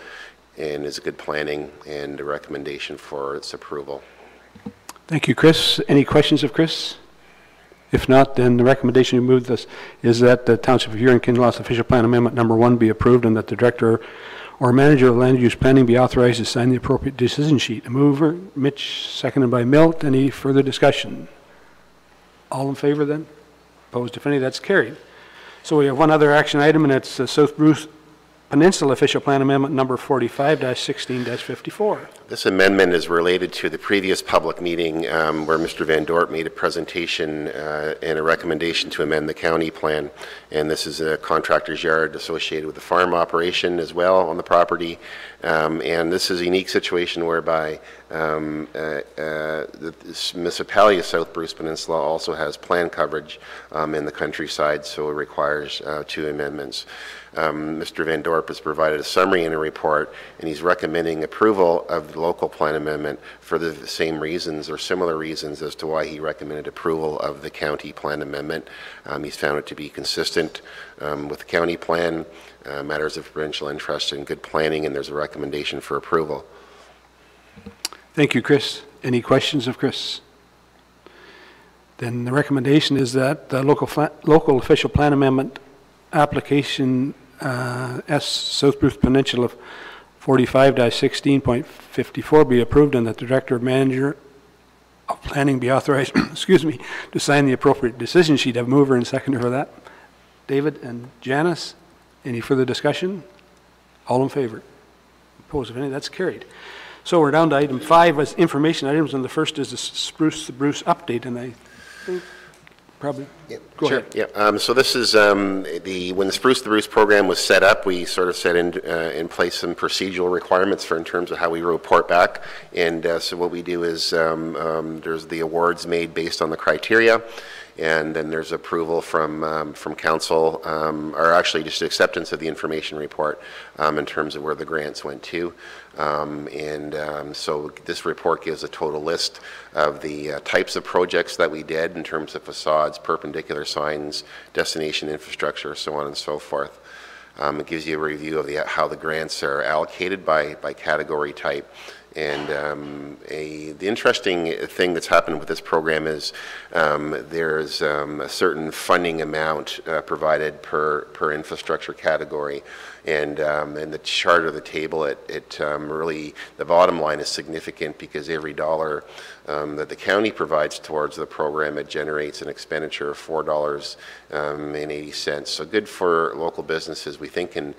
and is good planning, and a recommendation for its approval. Thank you, Chris. Any questions of Chris? If not, then the recommendation we moved this is that the Township of Huron-Kinloss Official Plan Amendment number 1 be approved, and that the director or manager of land use planning be authorized to sign the appropriate decision sheet. A mover, Mitch, seconded by Milt. Any further discussion? All in favor then? Opposed, if any? That's carried. So we have one other action item, and it's the South Bruce Peninsula Official Plan Amendment number 45-16-54. This amendment is related to the previous public meeting where Mr. Van Dorp made a presentation and a recommendation to amend the county plan. And this is a contractor's yard associated with the farm operation as well on the property. And this is a unique situation whereby the municipality of South Bruce Peninsula also has plan coverage in the countryside, so it requires 2 amendments. Mr. Van Dorp has provided a summary in a report, and he's recommending approval of the local plan amendment for the same reasons or similar reasons as to why he recommended approval of the county plan amendment. He's found it to be consistent with the county plan, matters of provincial interest and good planning, and there's a recommendation for approval. Thank you, Chris. Any questions of Chris? Then the recommendation is that the local official plan amendment application S South Bruce Peninsula 45-16.54 be approved, and that the director or manager of planning be authorized excuse me, to sign the appropriate decision sheet. Have mover and seconder for that. David and Janice. Any further discussion? All in favor? Opposed, if any? That's carried. So we're down to item 5 as information items, and the first is the Spruce the Bruce update, and I think probably. Yeah, go sure. ahead. Yeah. So this is when the Spruce the Bruce program was set up, we sort of set in place some procedural requirements in terms of how we report back. And so what we do is there's the awards made based on the criteria, and then there's approval from council, or actually just acceptance of the information report in terms of where the grants went to. So this report gives a total list of the types of projects that we did in terms of facades, perpendicular signs, destination infrastructure, so on and so forth. It gives you a review of how the grants are allocated by category type. And the interesting thing that's happened with this program is there's a certain funding amount provided per infrastructure category. And in the chart of the table, it really, the bottom line is significant because every dollar that the county provides towards the program, it generates an expenditure of $4.80. So good for local businesses, we think, and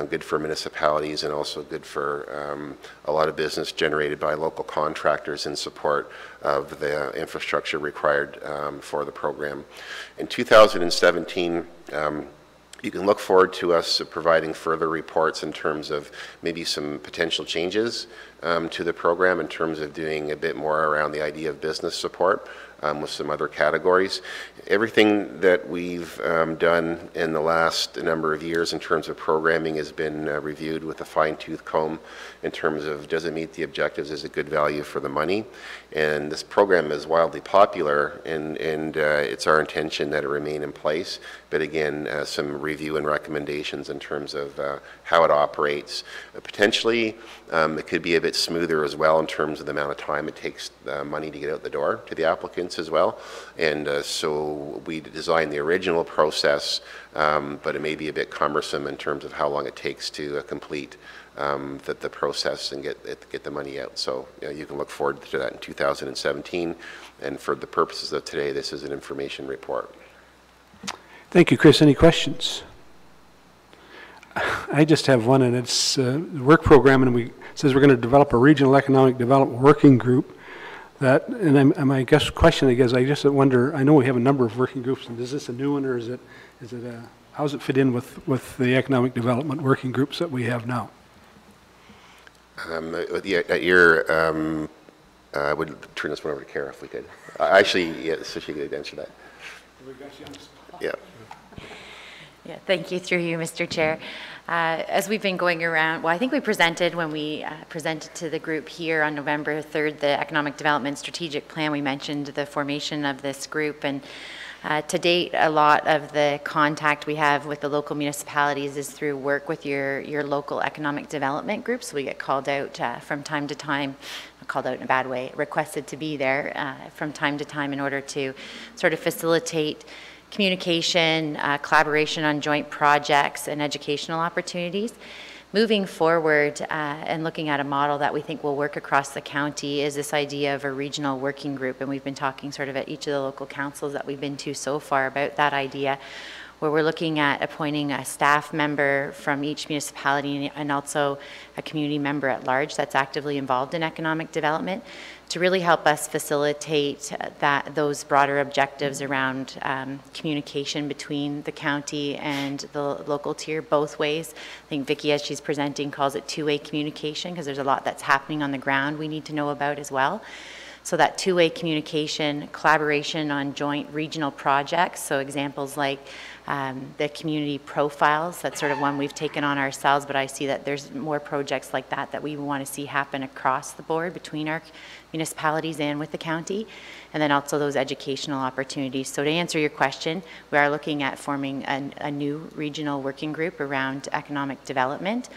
good for municipalities, and also good for a lot of business generated by local contractors in support of the infrastructure required for the program. In 2017, you can look forward to us providing further reports in terms of maybe some potential changes to the program, in terms of doing a bit more around the idea of business support with some other categories. Everything that we've done in the last number of years in terms of programming has been reviewed with a fine-tooth comb in terms of, does it meet the objectives, is it good value for the money? And this program is wildly popular, and it's our intention that it remain in place. But again, some review and recommendations in terms of how it operates. Potentially, it could be a bit smoother as well in terms of the amount of time it takes money to get out the door to the applicants as well. And so we designed the original process, but it may be a bit cumbersome in terms of how long it takes to complete the process and get the money out. So you can look forward to that in 2017. And for the purposes of today, this is an information report. Thank you, Chris. Any questions? I just have one, and it's the work program, and it says we're going to develop a regional economic development working group. And my guess question, I guess, I just wonder, I know we have a number of working groups, and is this a new one, or how does it fit in with the economic development working groups that we have now? I would turn this one over to Kara if we could. Actually, yeah, so she could answer that. Yeah. Yeah, thank you, through you, Mr. Chair. As we've been going around, well, I think we presented, when we presented to the group here on November 3rd, the Economic Development Strategic Plan, we mentioned the formation of this group. And to date, a lot of the contact we have with the local municipalities is through work with your local economic development groups. We get called out from time to time, called out in a bad way, requested to be there from time to time in order to sort of facilitate communication, collaboration on joint projects, and educational opportunities. Moving forward and looking at a model that we think will work across the county is this idea of a regional working group, and we've been talking sort of at each of the local councils that we've been to so far about that idea, where we're looking at appointing a staff member from each municipality and also a community member at large that's actively involved in economic development to really help us facilitate those broader objectives around communication between the county and the local tier both ways. I think Vicki, as she's presenting, calls it two-way communication, because there's a lot that's happening on the ground we need to know about as well. So that two-way communication, collaboration on joint regional projects, so examples like the community profiles, that's sort of one we've taken on ourselves, but I see that there's more projects like that that we want to see happen across the board between our municipalities and with the county, and then also those educational opportunities. So to answer your question, we are looking at forming a new regional working group around economic development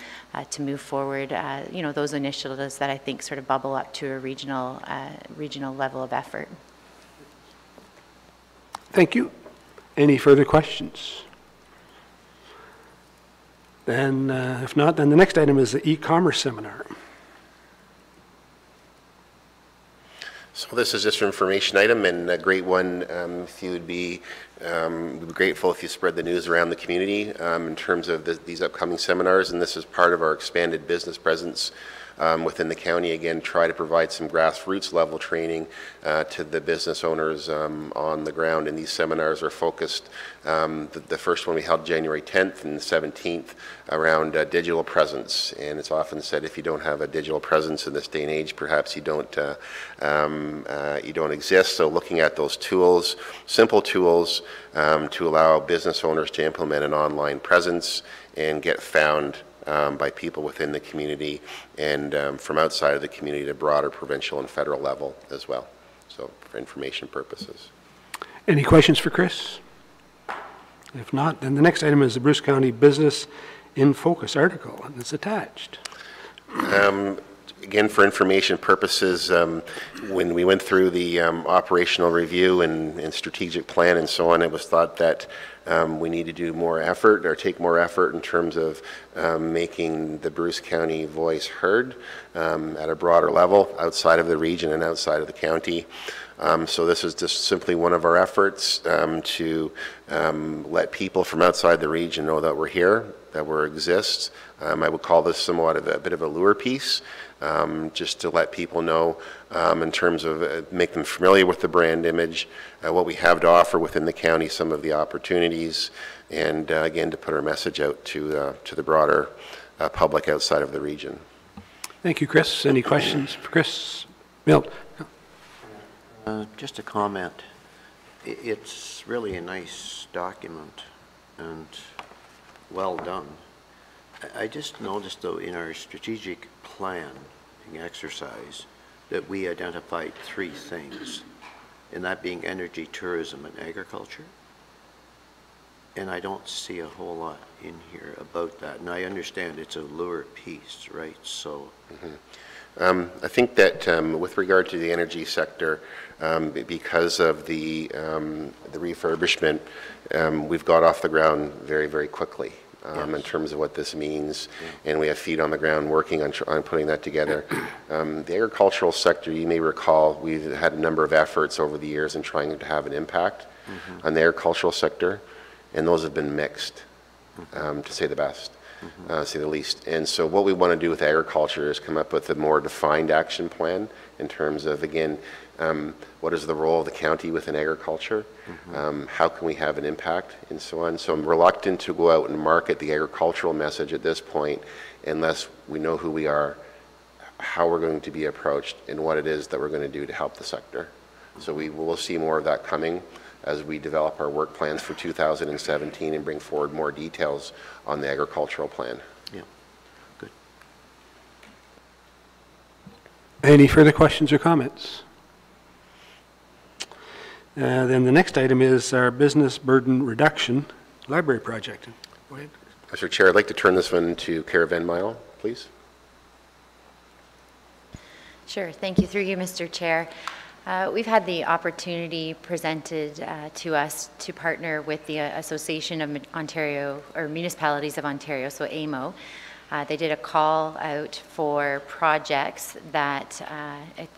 to move forward, those initiatives that I think sort of bubble up to a regional level of effort. Thank you. Any further questions? Then, if not, then the next item is the e-commerce seminar. So this is just an information item, and a great one. If you would be we'd be grateful if you spread the news around the community in terms of these upcoming seminars, and this is part of our expanded business presence within the county. Again, try to provide some grassroots level training to the business owners on the ground, and these seminars are focused, the first one we held January 10th and the 17th, around digital presence. And it's often said, if you don't have a digital presence in this day and age, perhaps you don't exist. So looking at those tools, simple tools to allow business owners to implement an online presence and get found by people within the community and from outside of the community to broader provincial and federal level as well. So for information purposes. Any questions for Chris? If not, then the next item is the Bruce County Business in Focus article, and it's attached. again, for information purposes, when we went through the operational review and strategic plan and so on, it was thought that we need to do more effort or take more effort in terms of making the Bruce County voice heard at a broader level outside of the region and outside of the county. So this is just simply one of our efforts to let people from outside the region know that we're here, that we exist. I would call this somewhat of a bit of a lure piece, just to let people know in terms of make them familiar with the brand image, what we have to offer within the county, some of the opportunities, and again, to put our message out to the broader public outside of the region. Thank you, Chris. Any questions for Chris? Milt? Just a comment. It's really a nice document and well done. I just noticed, though, in our strategic planning exercise that we identified 3 things, and that being energy, tourism, and agriculture. And I don't see a whole lot in here about that. And I understand it's a lure piece, right? So. I think that with regard to the energy sector, because of the refurbishment, we've got off the ground very, very quickly. In terms of what this means, and we have feet on the ground working on putting that together. The agricultural sector, you may recall, we've had a number of efforts over the years in trying to have an impact on the agricultural sector, and those have been mixed, to say the best, say the least. And so what we want to do with agriculture is come up with a more defined action plan in terms of, again, what is the role of the county within agriculture? How can we have an impact, and so on. So I'm reluctant to go out and market the agricultural message at this point unless we know who we are, how we're going to be approached, and what it is that we're going to do to help the sector. So we will see more of that coming as we develop our work plans for 2017 and bring forward more details on the agricultural plan. Yeah, good. Any further questions or comments? Then the next item is our business burden reduction library project. Go ahead. Mr. Chair, I'd like to turn this one to Caravan Mile, please. Sure. Thank you. Through you, Mr. Chair. We've had the opportunity presented to us to partner with the Association of Ontario, or Municipalities of Ontario, so AMO. They did a call out for projects that,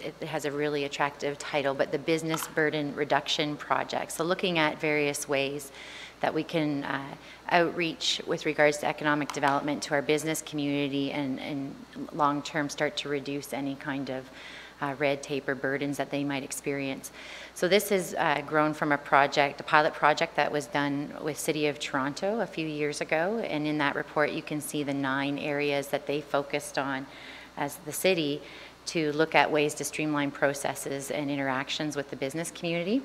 it has a really attractive title, but the Business Burden Reduction Project. So looking at various ways that we can outreach with regards to economic development to our business community and long-term start to reduce any kind of red tape or burdens that they might experience. So this has grown from a pilot project that was done with City of Toronto a few years ago, and in that report you can see the 9 areas that they focused on as the city to look at ways to streamline processes and interactions with the business community.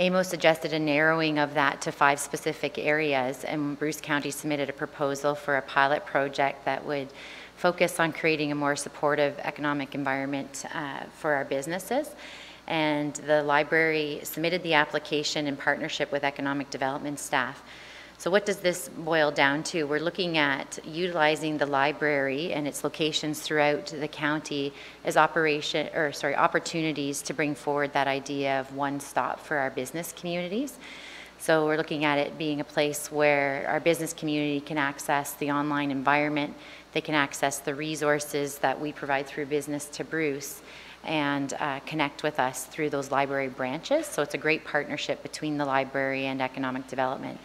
AMO suggested a narrowing of that to 5 specific areas, and Bruce County submitted a proposal for a pilot project that would focus on creating a more supportive economic environment for our businesses. And the library submitted the application in partnership with economic development staff. So what does this boil down to? We're looking at utilizing the library and its locations throughout the county as opportunities to bring forward that idea of one stop for our business communities. So we're looking at it being a place where our business community can access the online environment, they can access the resources that we provide through Business to Bruce, and connect with us through those library branches. So it's a great partnership between the library and economic development.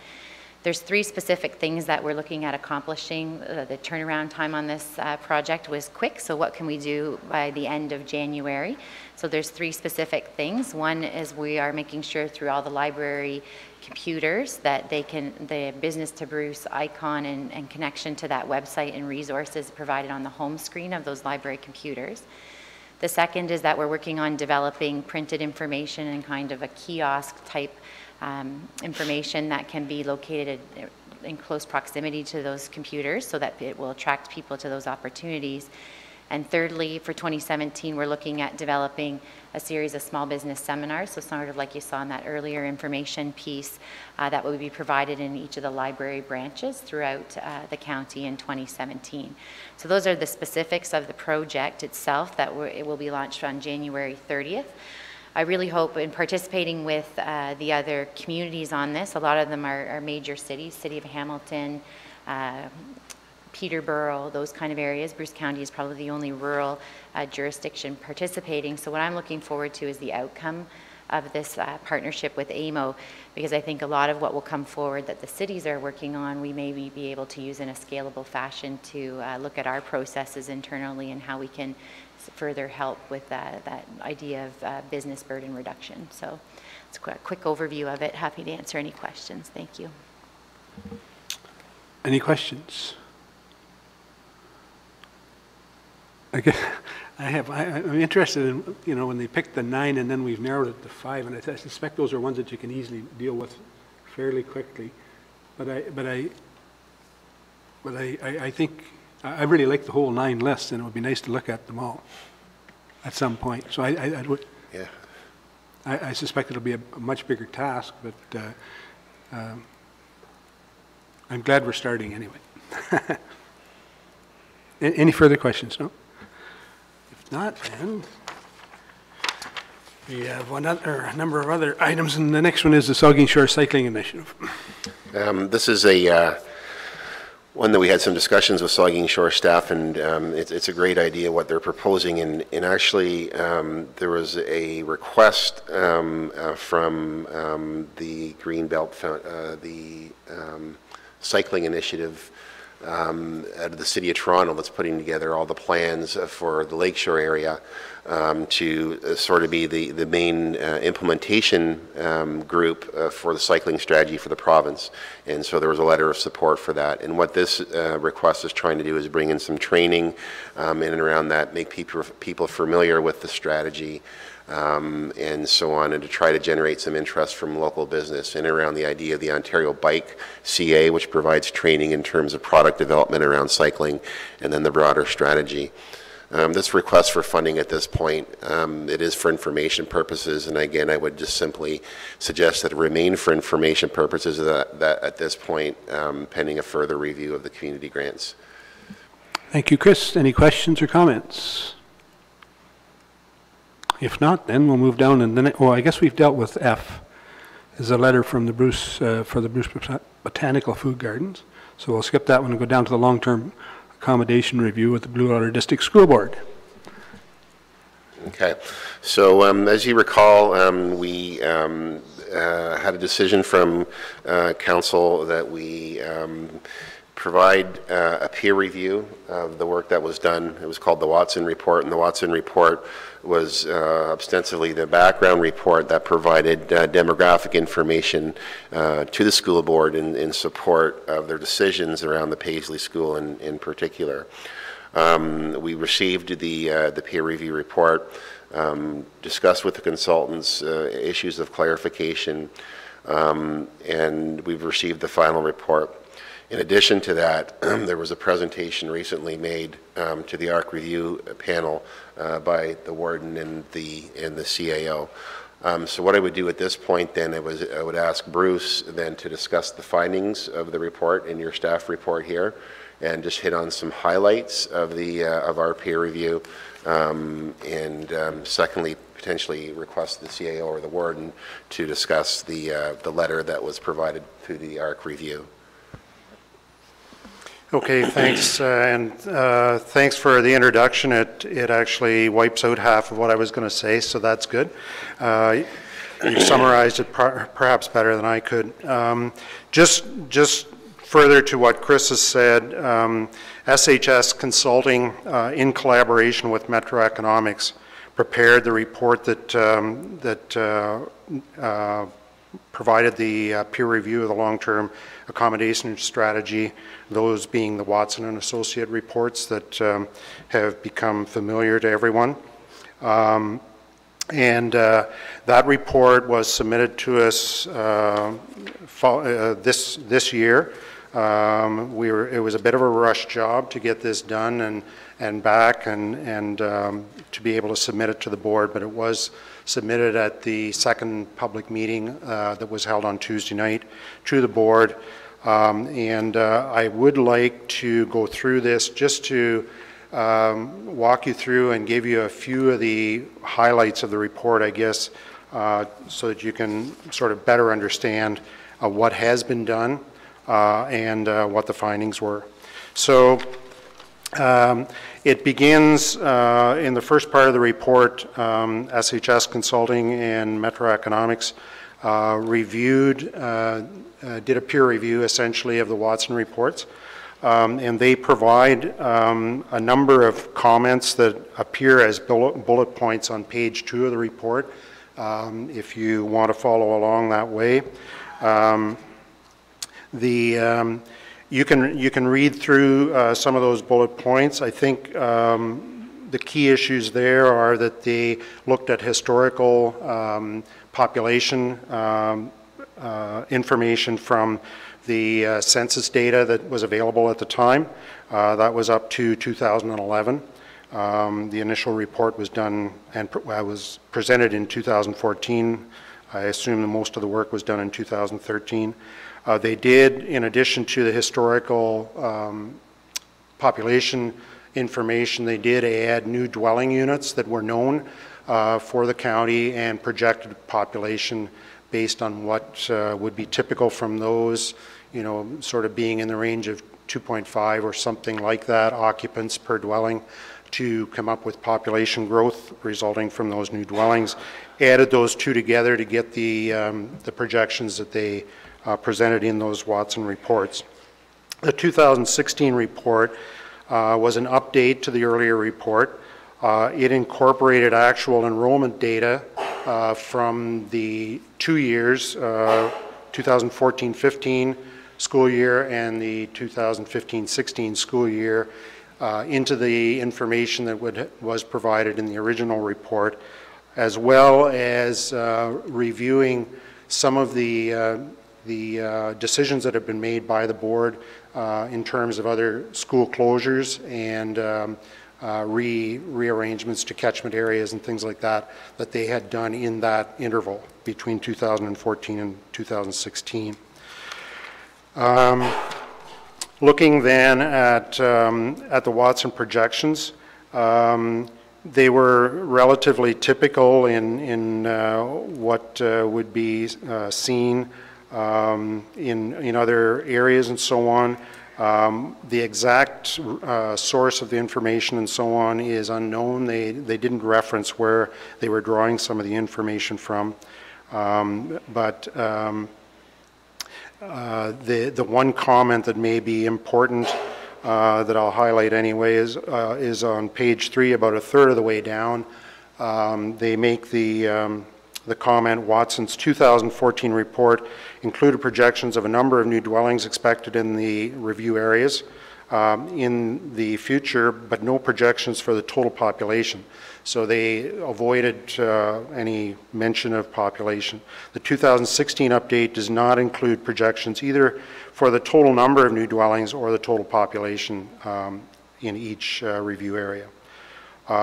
There's 3 specific things that we're looking at accomplishing. The turnaround time on this project was quick, so what can we do by the end of January? So there's 3 specific things. One is we are making sure through all the library computers that the Business to Bruce icon and connection to that website and resources provided on the home screen of those library computers. The second is that we're working on developing printed information and kind of a kiosk type information that can be located in close proximity to those computers so that it will attract people to those opportunities. And thirdly, for 2017, we're looking at developing a series of small business seminars, so sort of like you saw in that earlier information piece that will be provided in each of the library branches throughout the county in 2017. So those are the specifics of the project itself that it will be launched on January 30th. I really hope in participating with the other communities on this, a lot of them are major cities, City of Hamilton, Peterborough, those kind of areas. Bruce County is probably the only rural jurisdiction participating. So what I'm looking forward to is the outcome of this partnership with AMO, because I think a lot of what will come forward that the cities are working on, we may be able to use in a scalable fashion to look at our processes internally and how we can further help with that idea of business burden reduction. So it's a quick overview of it. Happy to answer any questions. Thank you. Any questions? I'm interested in, you know, when they picked the 9 and then we've narrowed it to 5, and I suspect those are ones that you can easily deal with fairly quickly. But I think I really like the whole 9 list, and it would be nice to look at them all at some point. So I would. Yeah. I suspect it'll be a much bigger task, but I'm glad we're starting anyway. Any further questions? No? If not, then we have a number of other items, and the next one is the Saugeen Shore Cycling Initiative. This is one that we had some discussions with Saugeen Shore staff, and it's a great idea what they're proposing. And actually, there was a request from the Greenbelt, the cycling initiative out of the City of Toronto that's putting together all the plans for the Lakeshore area to sort of be the main implementation group for the cycling strategy for the province. And so there was a letter of support for that. And what this request is trying to do is bring in some training in and around that, make people familiar with the strategy, and so on, and to try to generate some interest from local business in and around the idea of the Ontario Bike CA, which provides training in terms of product development around cycling, and then the broader strategy. This request for funding at this point, it is for information purposes, and again, I would just simply suggest that it remain for information purposes that at this point, pending a further review of the community grants. Thank you, Chris. Any questions or comments? If not, then we'll move down, and then, I guess we've dealt with F, is a letter from the Bruce, for the Bruce Botanical Food Gardens. So we'll skip that one and go down to the long-term accommodation review with the Blue Water District School Board. Okay, so as you recall, we had a decision from council that we provide a peer review of the work that was done. It was called the Watson Report, and the Watson Report was ostensibly the background report that provided demographic information to the school board in support of their decisions around the Paisley School in particular. We received the peer review report, discussed with the consultants issues of clarification, and we've received the final report. In addition to that, there was a presentation recently made to the ARC review panel by the warden and the CAO. So what I would do at this point then, I would ask Bruce then to discuss the findings of the report in your staff report here, and just hit on some highlights of our peer review, and secondly, potentially request the CAO or the warden to discuss the letter that was provided through the ARC review. Okay, thanks, and thanks for the introduction. It actually wipes out half of what I was going to say, so that's good. You summarized it perhaps better than I could. Just further to what Chris has said, SHS Consulting, in collaboration with Metro Economics, prepared the report that provided the peer review of the long-term accommodation strategy, those being the Watson and Associate reports that have become familiar to everyone. And that report was submitted to us this year. It was a bit of a rush job to get this done and back and to be able to submit it to the board, but it was submitted at the second public meeting that was held on Tuesday night to the board. I would like to go through this just to walk you through and give you a few of the highlights of the report, I guess, so that you can sort of better understand what has been done and what the findings were. So it begins in the first part of the report. SHS Consulting and Metro Economics did a peer review essentially of the Watson reports. And they provide a number of comments that appear as bullet points on page 2 of the report, if you want to follow along that way. You can read through some of those bullet points. I think the key issues there are that they looked at historical population information from the census data that was available at the time. That was up to 2011. The initial report was done and was presented in 2014. I assume that most of the work was done in 2013. They did, in addition to the historical population information, they did add new dwelling units that were known for the county and projected population based on what would be typical from those, you know, sort of being in the range of 2.5 or something like that occupants per dwelling, to come up with population growth resulting from those new dwellings. Added those two together to get the projections that they presented in those Watson reports. The 2016 report was an update to the earlier report. It incorporated actual enrollment data from the 2 years, 2014-15 school year and the 2015-16 school year, into the information that was provided in the original report, as well as reviewing some of the decisions that have been made by the board in terms of other school closures and rearrangements to catchment areas and things like that that they had done in that interval between 2014 and 2016. Looking then at the Watson projections, they were relatively typical in what would be seen in other areas and so on. The exact source of the information and so on is unknown. They didn't reference where they were drawing some of the information from. The one comment that may be important that I'll highlight anyway is on page 3, about a third of the way down. They make the comment, Watson's 2014 report included projections of a number of new dwellings expected in the review areas in the future, but no projections for the total population. So they avoided any mention of population. The 2016 update does not include projections either for the total number of new dwellings or the total population in each review area.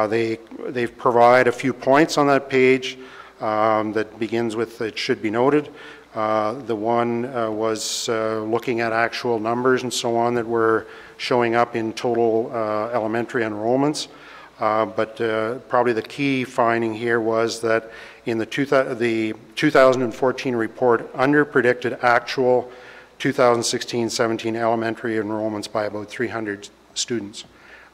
They provide a few points on that page that begins with, it should be noted. The one was looking at actual numbers and so on that were showing up in total elementary enrollments. But probably the key finding here was that in the 2014 report under-predicted actual 2016-17 elementary enrollments by about 300 students.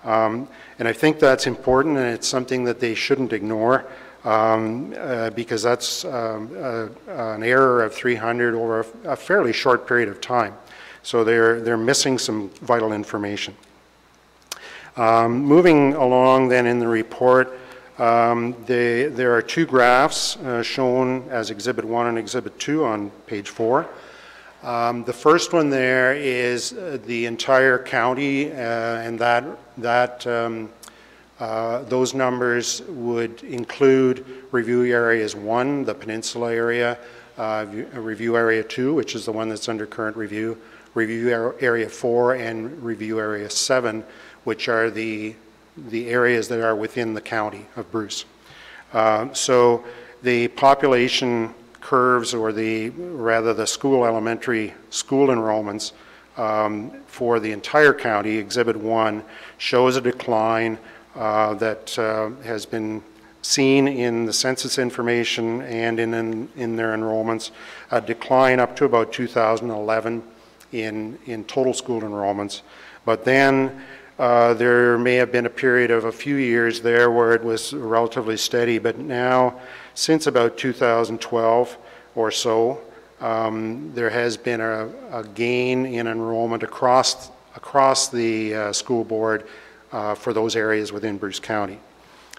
And I think that's important, and it's something that they shouldn't ignore, because that's an error of 300 over a fairly short period of time. So they're missing some vital information. Moving along then in the report, there are two graphs shown as Exhibit 1 and Exhibit 2 on page 4. The first one there is the entire county, and that Those numbers would include review areas 1, the peninsula area, review area 2, which is the one that's under current review, review area 4, and review area 7, which are the areas that are within the county of Bruce. So the population curves, or rather the elementary school enrollments for the entire county, Exhibit 1, shows a decline that has been seen in the census information and in their enrollments, a decline up to about 2011 in total school enrollments. But then there may have been a period of a few years there where it was relatively steady, but now since about 2012 or so, there has been a gain in enrollment across the school board for those areas within Bruce County.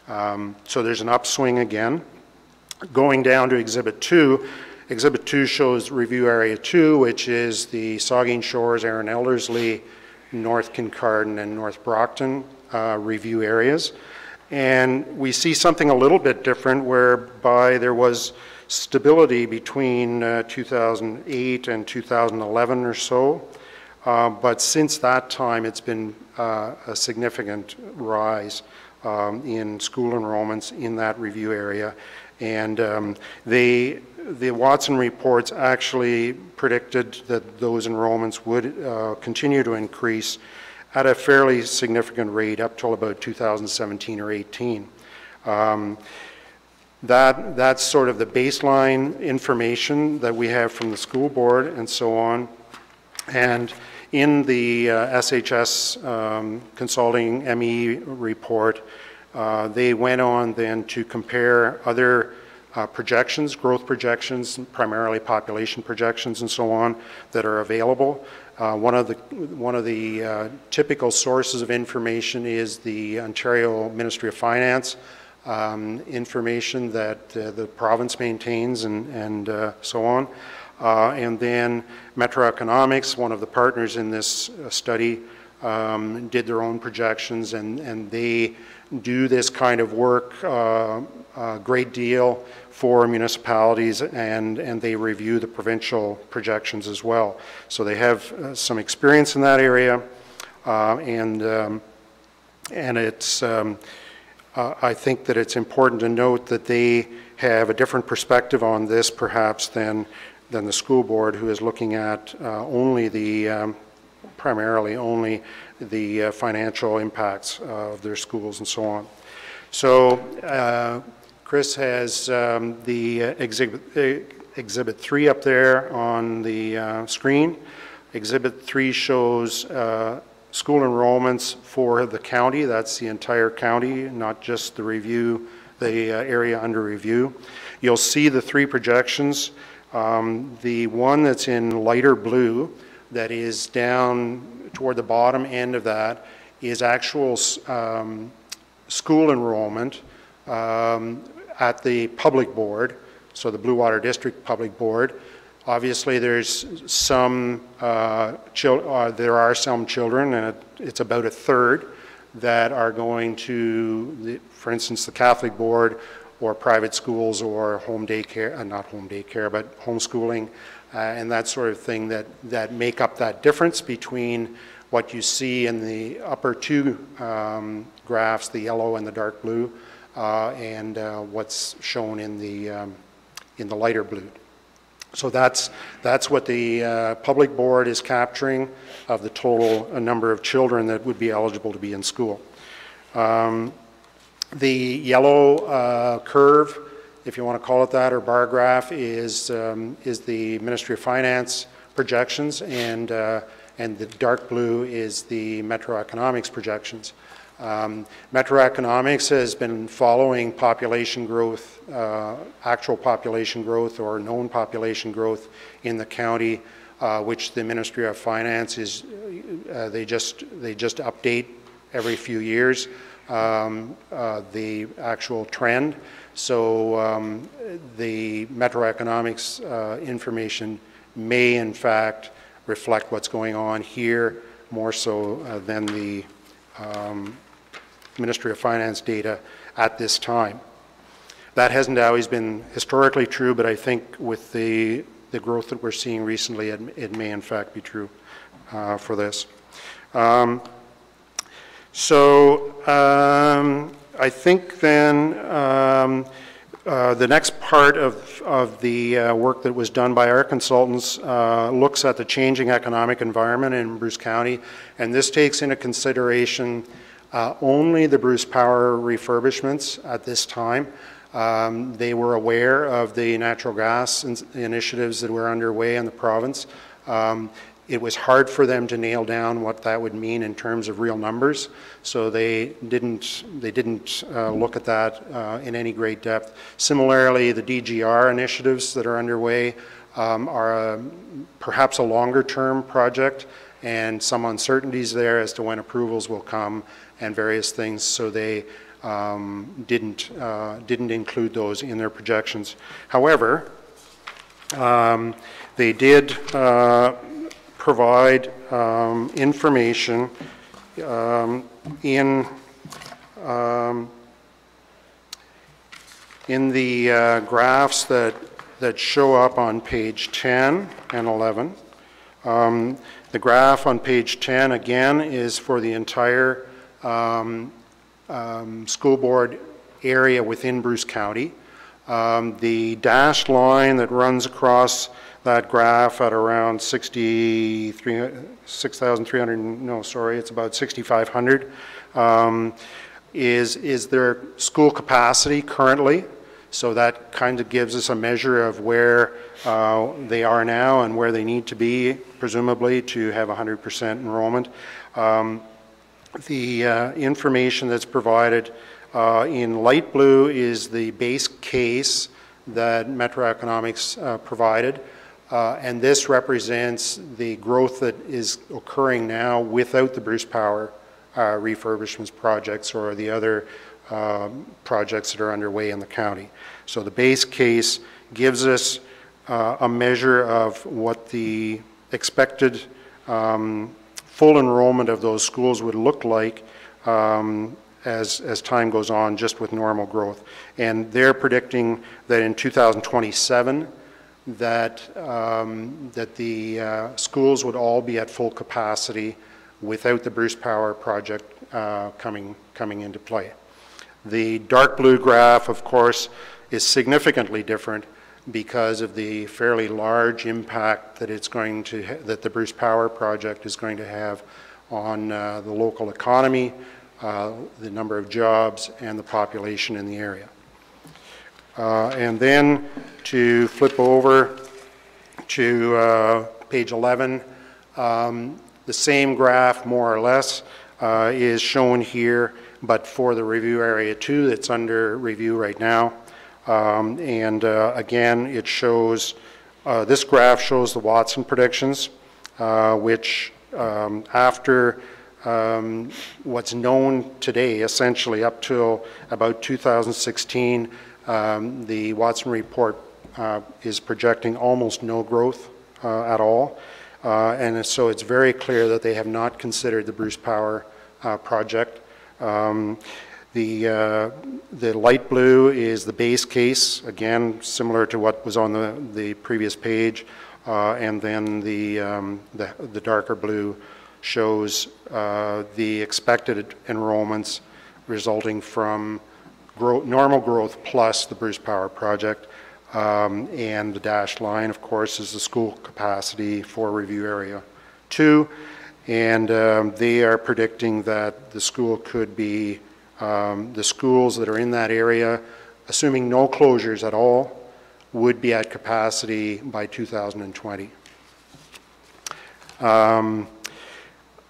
So there's an upswing again. Going down to Exhibit 2, Exhibit 2 shows Review Area 2, which is the Saugeen Shores, Erin Elderslie, North Kincardine, and North Brockton review areas. And we see something a little bit different, whereby there was stability between 2008 and 2011 or so. But since that time, it's been a significant rise in school enrollments in that review area. And the Watson reports actually predicted that those enrollments would continue to increase at a fairly significant rate up till about 2017 or 18. That's sort of the baseline information that we have from the school board and so on. And in the SHS Consulting ME report, they went on then to compare other projections, growth projections, primarily population projections and so on, that are available. One of the typical sources of information is the Ontario Ministry of Finance information that the province maintains and so on. And then Metro Economics, one of the partners in this study, did their own projections, and they do this kind of work a great deal for municipalities, and they review the provincial projections as well. So they have some experience in that area, and it's I think that it's important to note that they have a different perspective on this perhaps than the school board, who is looking at primarily only the financial impacts of their schools and so on. So Chris has the Exhibit 3 up there on the screen. Exhibit 3 shows school enrollments for the county. That's the entire county, not just the area under review. You'll see the three projections. The one that's in lighter blue, that is down toward the bottom end of that, is actual school enrollment at the public board, so the Blue Water District Public Board. Obviously, there's some there are some children, and it's about a third, that are going to, for instance, the Catholic Board or private schools or home daycare, not home daycare, but homeschooling, and that sort of thing that make up that difference between what you see in the upper two graphs, the yellow and the dark blue, and what's shown in the lighter blue. So that's what the public board is capturing of the total number of children that would be eligible to be in school. The yellow curve, if you want to call it that, or bar graph, is the Ministry of Finance projections, and the dark blue is the Metro Economics projections. Metro Economics has been following population growth, actual population growth or known population growth in the county, which the Ministry of Finance is, they just update every few years the actual trend. So the Metro Economics information may in fact reflect what's going on here more so than the Ministry of Finance data at this time. That hasn't always been historically true, but I think with the growth that we're seeing recently, it may in fact be true for this. I think then the next part of the work that was done by our consultants looks at the changing economic environment in Bruce County, and this takes into consideration only the Bruce Power refurbishments at this time. They were aware of the natural gas initiatives that were underway in the province. It was hard for them to nail down what that would mean in terms of real numbers, so they didn't look at that in any great depth. Similarly, the DGR initiatives that are underway are perhaps a longer-term project, and some uncertainties there as to when approvals will come and various things, so they didn't include those in their projections. However, they did provide information in the graphs that show up on page 10 and 11. The graph on page 10 again is for the entire school board area within Bruce County. The dashed line that runs across that graph at around 6,300, no, sorry, it's about 6,500, is their school capacity currently. So that kind of gives us a measure of where they are now and where they need to be, presumably, to have 100% enrollment. The information that's provided in light blue is the base case that Metro Economics provided. And this represents the growth that is occurring now without the Bruce Power refurbishments projects or the other projects that are underway in the county. So the base case gives us a measure of what the expected full enrollment of those schools would look like as time goes on, just with normal growth. And they're predicting that in 2027, that the schools would all be at full capacity without the Bruce Power project coming into play. The dark blue graph, of course, is significantly different because of the fairly large impact that it's going to that the Bruce Power project is going to have on the local economy, the number of jobs, and the population in the area. And then to flip over to page 11, the same graph, more or less, is shown here, but for the review area 2 that's under review right now. Again, it shows, this graph shows the Watson predictions, which after what's known today, essentially up till about 2016, the Watson report is projecting almost no growth at all. And so it's very clear that they have not considered the Bruce Power project. The light blue is the base case, again, similar to what was on the previous page. And then the darker blue shows the expected enrollments resulting from normal growth plus the Bruce Power project. And the dashed line, of course, is the school capacity for review area 2. And they are predicting that the school could be, the schools that are in that area, assuming no closures at all, would be at capacity by 2020.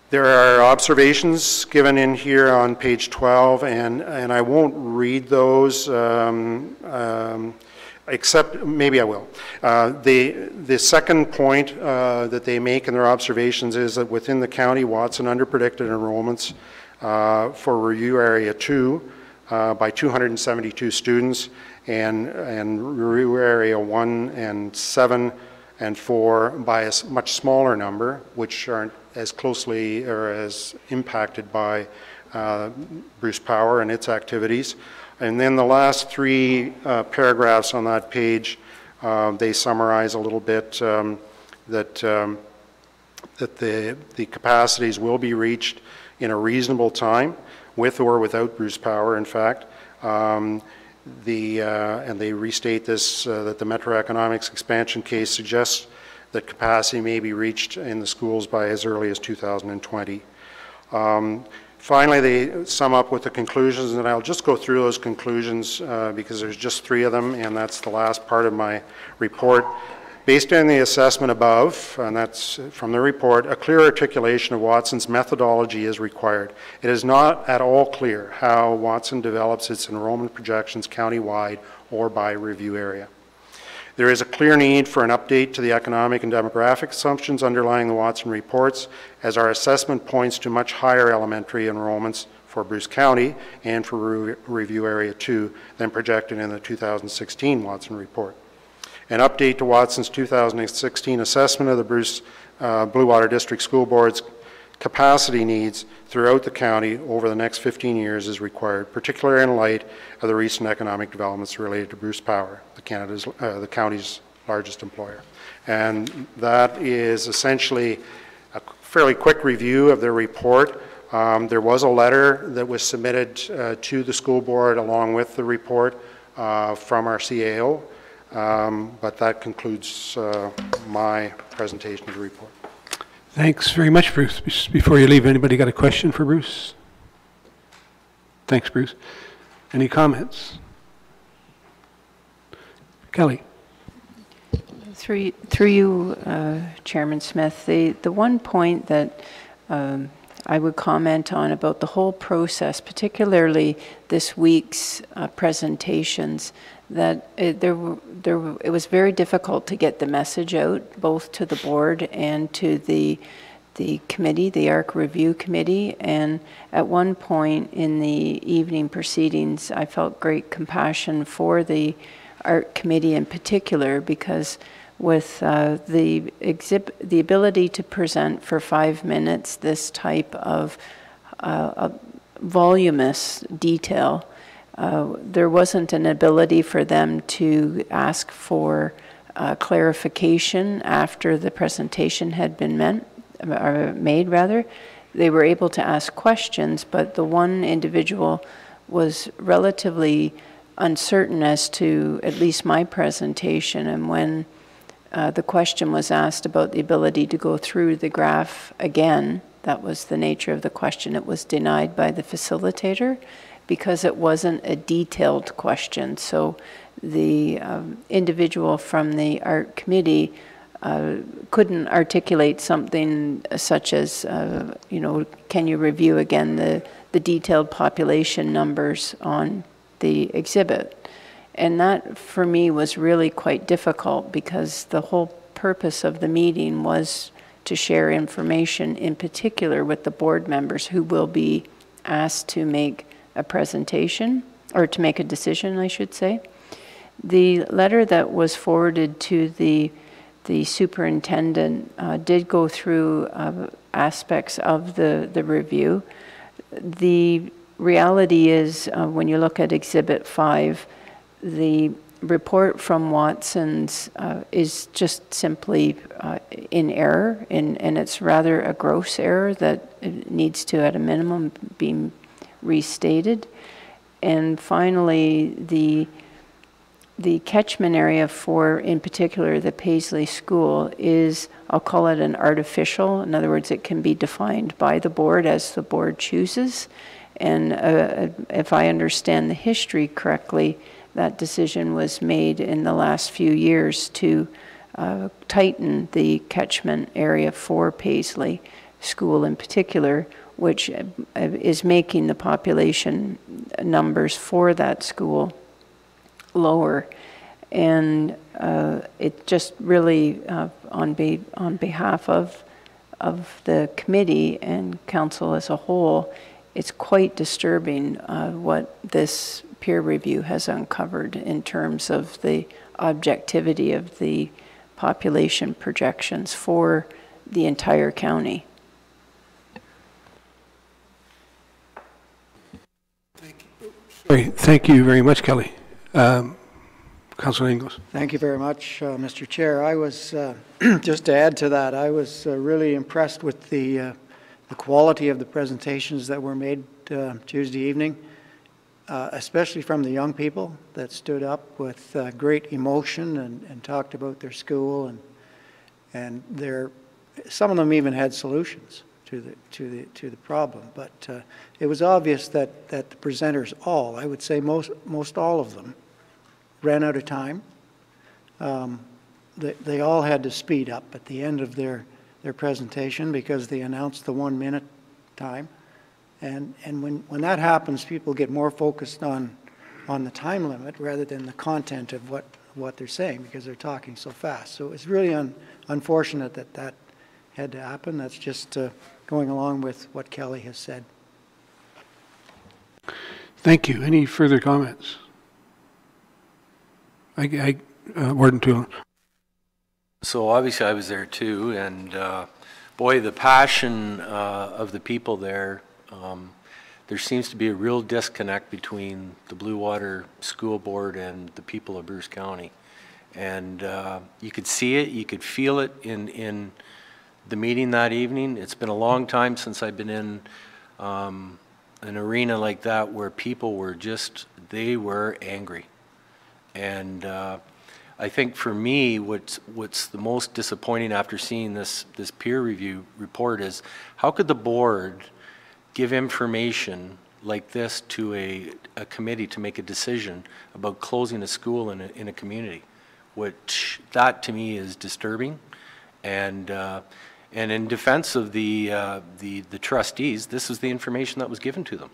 There are observations given in here on page 12, and I won't read those, except maybe I will. The second point that they make in their observations is that within the county, Watson underpredicted enrollments for review area 2 by 272 students, and review area 1 and 7 and 4 by a much smaller number, which aren't as closely or as impacted by Bruce Power and its activities. And then the last three paragraphs on that page, they summarize a little bit that the capacities will be reached in a reasonable time, with or without Bruce Power, in fact. And they restate this, that the Metro Economics expansion case suggests that capacity may be reached in the schools by as early as 2020. Finally, they sum up with the conclusions, and I'll just go through those conclusions because there's just three of them, and that's the last part of my report. Based on the assessment above, and that's from the report, a clear articulation of Watson's methodology is required. It is not at all clear how Watson develops its enrollment projections county-wide or by review area. There is a clear need for an update to the economic and demographic assumptions underlying the Watson reports, as our assessment points to much higher elementary enrollments for Bruce County and for Review Area 2 than projected in the 2016 Watson report. An update to Watson's 2016 assessment of the Bruce Blue Water District School Board's capacity needs throughout the county over the next 15 years is required, particularly in light of the recent economic developments related to Bruce Power, the county's largest employer. And that is essentially a fairly quick review of their report. There was a letter that was submitted to the school board along with the report from our CAO. But that concludes my presentation of the report. Thanks very much, Bruce. Before you leave, anybody got a question for Bruce? Thanks, Bruce. Any comments? Kelly. Through you, Chairman Smith, the one point that I would comment on about the whole process, particularly this week's presentations, that it was very difficult to get the message out, both to the board and to the committee, the ARC Review Committee. And at one point in the evening proceedings, I felt great compassion for the ARC Committee in particular, because with the ability to present for 5 minutes this type of voluminous detail, there wasn't an ability for them to ask for clarification after the presentation had been made. They were able to ask questions, but the one individual was relatively uncertain as to at least my presentation, and when the question was asked about the ability to go through the graph again, that was the nature of the question, it was denied by the facilitator because it wasn't a detailed question. So the individual from the ARC committee couldn't articulate something such as, can you review again the detailed population numbers on the exhibit? And that, for me, was really quite difficult, because the whole purpose of the meeting was to share information, in particular with the board members who will be asked to make a presentation, or to make a decision, I should say. The letter that was forwarded to the superintendent did go through aspects of the review. The reality is, when you look at Exhibit 5, the report from Watson's is just simply in error, and it's rather a gross error that needs to, at a minimum, be restated. And finally, the catchment area for, in particular, the Paisley School is, I'll call it an artificial. In other words, it can be defined by the board as the board chooses. And if I understand the history correctly, that decision was made in the last few years to tighten the catchment area for Paisley School in particular, which is making the population numbers for that school lower. And it just really, on behalf of the committee and council as a whole, it's quite disturbing what this peer review has uncovered in terms of the objectivity of the population projections for the entire county. Great. Thank you very much, Kelly. Councilor Inglis. Thank you very much, Mr. Chair. I was, just to add to that, I was really impressed with the quality of the presentations that were made Tuesday evening, especially from the young people that stood up with great emotion and talked about their school, and some of them even had solutions to the problem. But it was obvious that the presenters all, I would say most all of them, ran out of time. They all had to speed up at the end of their presentation because they announced the 1 minute time. And when that happens, people get more focused on the time limit rather than the content of what they're saying because they're talking so fast. So it's really unfortunate that had to happen. That's just going along with what Kelly has said. Thank you. Any further comments? Warden Toolan. So obviously I was there too, and boy, the passion of the people there, there seems to be a real disconnect between the Blue Water School Board and the people of Bruce County. And you could see it, you could feel it in the meeting that evening. It's been a long time since I've been in an arena like that where people were they were angry. And I think for me, what's the most disappointing after seeing this peer review report is how could the board give information like this to a committee to make a decision about closing a school in a community, which that to me is disturbing. And in defense of the trustees, this is the information that was given to them.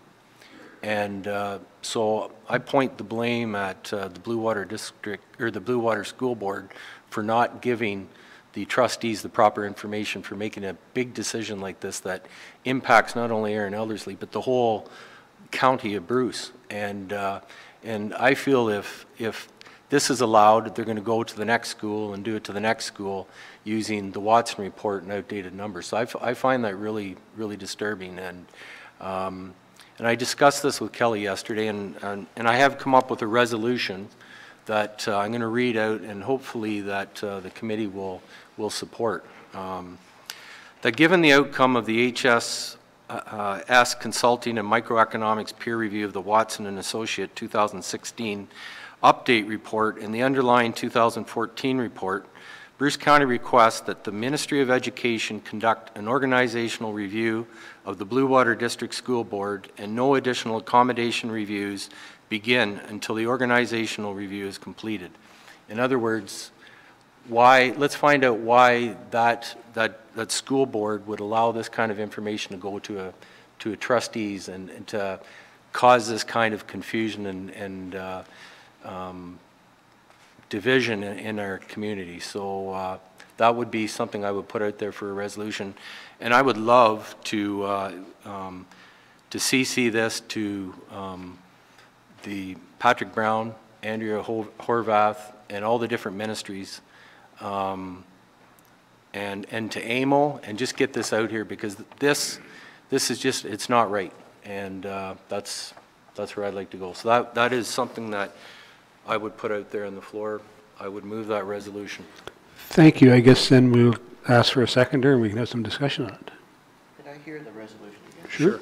And so I point the blame at the Blue Water District or the Blue Water School Board for not giving the trustees the proper information for making a big decision like this that impacts not only Aaron Elderslie but the whole county of Bruce. And I feel if this is allowed, they're going to go to the next school and do it to the next school using the Watson report and outdated numbers. So I find that really, really disturbing. And I discussed this with Kelly yesterday, and I have come up with a resolution that I'm going to read out, and hopefully that the committee will support. That given the outcome of the HS Consulting and Microeconomics peer review of the Watson and Associate 2016 update report and the underlying 2014 report, Bruce County requests that the Ministry of Education conduct an organizational review of the Blue Water District School Board and no additional accommodation reviews begin until the organizational review is completed. In other words, let's find out why that school board would allow this kind of information to go to a trustees and to cause this kind of confusion and division in our community. So that would be something I would put out there for a resolution. And I would love to CC this to the Patrick Brown, Andrea Horvath, and all the different ministries, and to AMO, and just get this out here because this is just, it's not right. And that's where I'd like to go. So that is something that I would put out there on the floor. I would move that resolution. Thank you. I guess then we'll ask for a seconder and we can have some discussion on it. Did I hear the resolution again? Sure.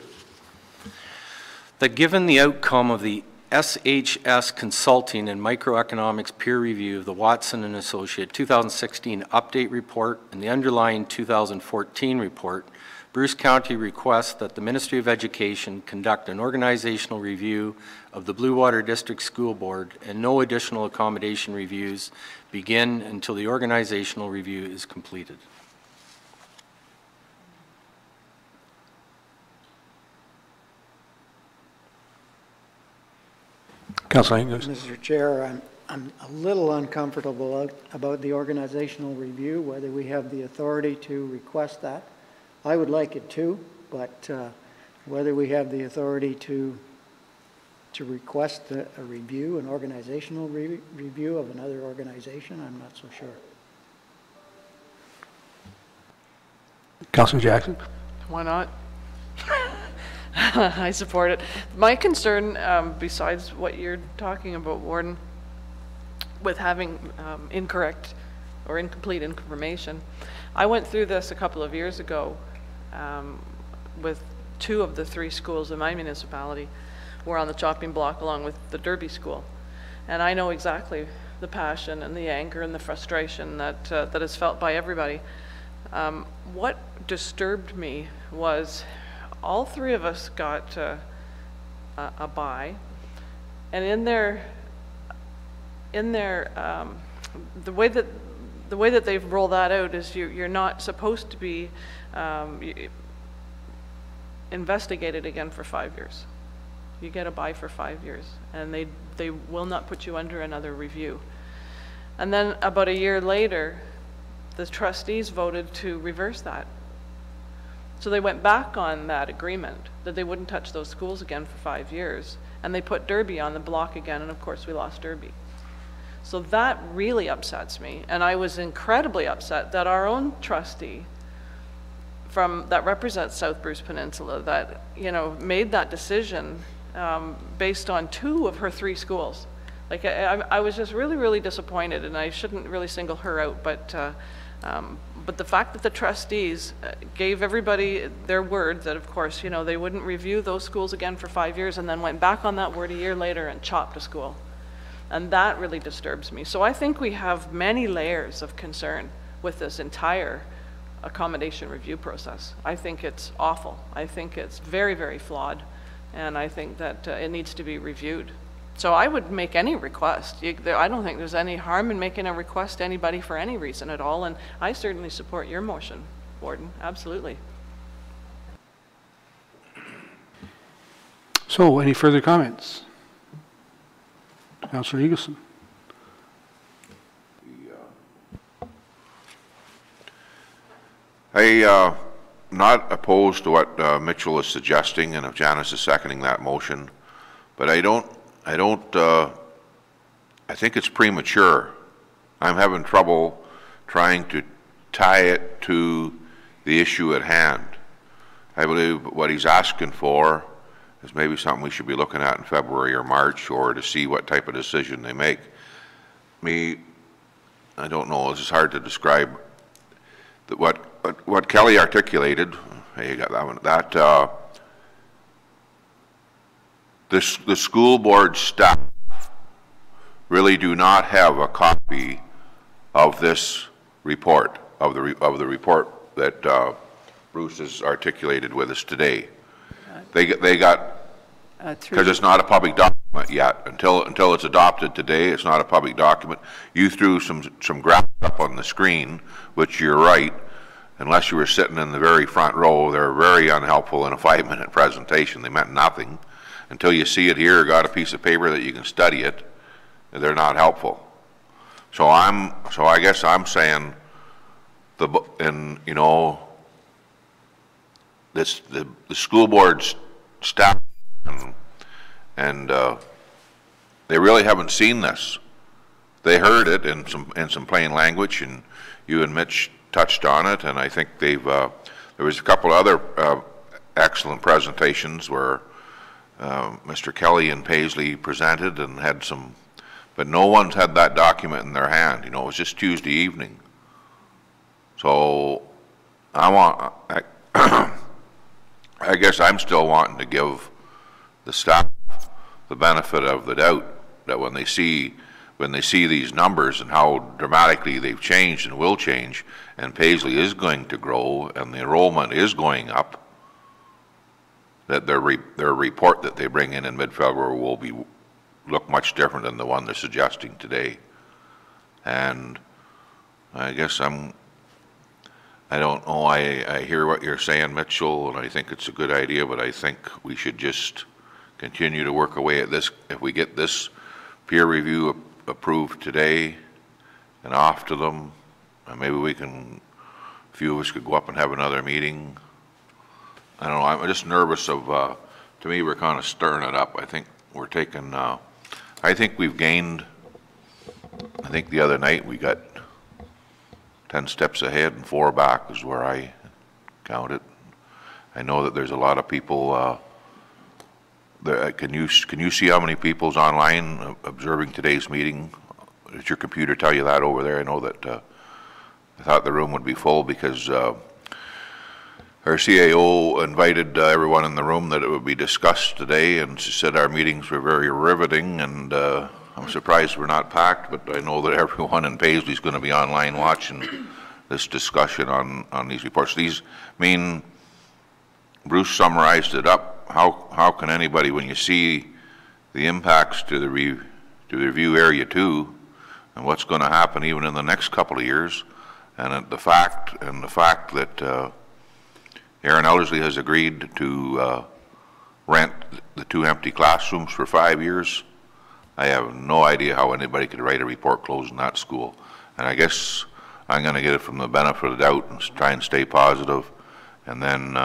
That given the outcome of the SHS Consulting and Microeconomics peer review of the Watson and Associate 2016 update report and the underlying 2014 report, Bruce County requests that the Ministry of Education conduct an organizational review of the Blue Water District School Board and no additional accommodation reviews begin until the organizational review is completed. Councilor Inglis. Mr. Chair, I'm a little uncomfortable about the organizational review, whether we have the authority to request that. I would like it too, but whether we have the authority to request a review, an organizational review of another organization, I'm not so sure. Councilor Jackson. Why not? I support it. My concern, besides what you're talking about, Warden, with having incorrect or incomplete information, I went through this a couple of years ago with 2 of the 3 schools in my municipality were on the chopping block along with the Derby School. And I know exactly the passion and the anger and the frustration that is felt by everybody. What disturbed me was all 3 of us got a buy, and in their the way that they've rolled that out is you're not supposed to be investigated again for 5 years. You get a buy for 5 years, and they will not put you under another review. And then about a year later, the trustees voted to reverse that. So they went back on that agreement that they wouldn't touch those schools again for 5 years, and they put Derby on the block again, and of course we lost Derby. So that really upsets me, and I was incredibly upset that our own trustee that represents South Bruce Peninsula, that, you know, made that decision based on 2 of her 3 schools. Like, I was just really, really disappointed, and I shouldn't really single her out, but the fact that the trustees gave everybody their word that, of course, you know, they wouldn't review those schools again for 5 years, and then went back on that word a year later and chopped a school. And that really disturbs me. So I think we have many layers of concern with this entire accommodation review process. I think it's awful. I think it's very, very flawed, and I think that it needs to be reviewed. So I would make any request. I don't think there's any harm in making a request to anybody for any reason at all, and I certainly support your motion, Warden, absolutely. So, any further comments? Councillor Eagleson. I'm not opposed to what Mitchell is suggesting, and if Janice is seconding that motion, but I think it's premature. I'm having trouble trying to tie it to the issue at hand. I believe what he's asking for is maybe something we should be looking at in February or March, or to see what type of decision they make. I don't know, this is hard to describe. What Kelly articulated, hey, you got that one, that the school board staff really do not have a copy of this report, of the report that Bruce has articulated with us today. They got, because it's not a public document yet. Until it's adopted today, it's not a public document. You threw some graphs up on the screen, which you're right. Unless you were sitting in the very front row, they're very unhelpful in a 5-minute presentation. They meant nothing. Until you see it here, got a piece of paper that you can study it, they're not helpful. So I guess I'm saying, you know, the school board's staff and they really haven't seen this. They heard it in some plain language, and you and Mitch touched on it, and I think there was a couple other excellent presentations where Mr. Kelly and Paisley presented and had some, but no one's had that document in their hand. You know, it was just Tuesday evening. So I guess I'm still wanting to give the staff the benefit of the doubt that when they see these numbers and how dramatically they've changed and will change, and Paisley is going to grow and the enrollment is going up, that their report that they bring in mid-February will look much different than the one they're suggesting today. And I guess I don't know, I hear what you're saying, Mitchell, and I think it's a good idea, but I think we should just continue to work away at this. If we get this peer review approved today and off to them, and maybe a few of us could go up and have another meeting. I don't know, I'm just nervous of, to me, we're kind of stirring it up. I think we're taking, I think we've gained, I think the other night we got 10 steps ahead and 4 back is where I counted. I know that there's a lot of people Can you see how many people's online observing today's meeting? Does your computer tell you that over there? I know that I thought the room would be full because our CAO invited everyone in the room that it would be discussed today, and she said our meetings were very riveting, and I'm surprised we're not packed, but I know that everyone in Paisley is going to be online watching this discussion on these reports. These mean, Bruce summarized it up. How can anybody, when you see the impacts to the review area 2 and what's going to happen even in the next couple of years, and the fact that Aaron Ellerslie has agreed to rent the 2 empty classrooms for 5 years, I have no idea how anybody could write a report closing that school. And I guess I'm going to get it from the benefit of the doubt and try and stay positive, and then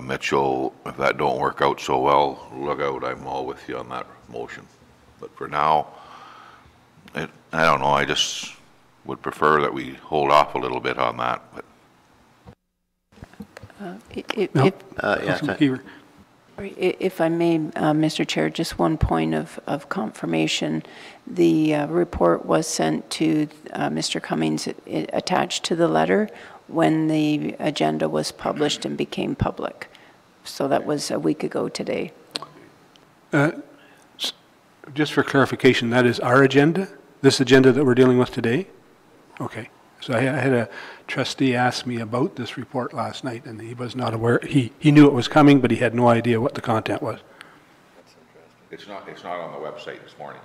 Mitchell, if that don't work out so well, look out, I'm all with you on that motion. But for now, I don't know, I just would prefer that we hold off a little bit on that. But If I may, Mr. Chair, just one point of confirmation. The report was sent to Mr. Cummings attached to the letter when the agenda was published and became public. So that was a week ago today. Just for clarification, that is our agenda? This agenda that we're dealing with today? Okay. So I had a trustee ask me about this report last night, and he was not aware. He knew it was coming, but he had no idea what the content was. it's not on the website this morning.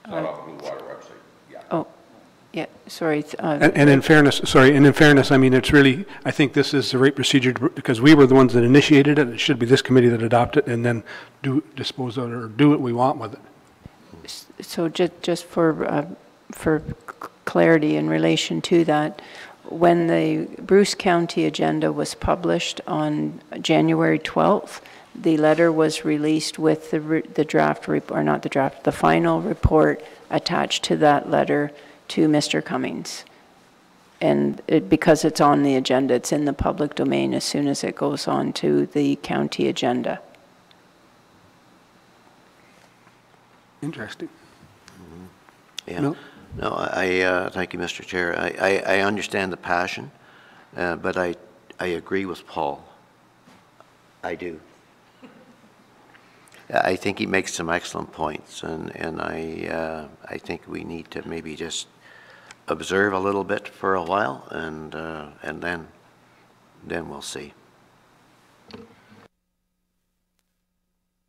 It's not on the Blue Water website. Yeah. Oh. Yeah, sorry. And in fairness, I mean, it's really, I think this is the right procedure because we were the ones that initiated it. It should be this committee that adopt it and then dispose of it or do what we want with it. So just for clarity in relation to that, when the Bruce County agenda was published on January 12th, the letter was released with the draft report, or not the draft, the final report attached to that letter to Mr. Cummings. And because it's on the agenda, it's in the public domain as soon as it goes on to the county agenda. Interesting. Yeah. No, thank you, Mr. Chair. I understand the passion, but I agree with Paul. I do. I think he makes some excellent points, and I think we need to maybe just observe a little bit for a while, and then we'll see.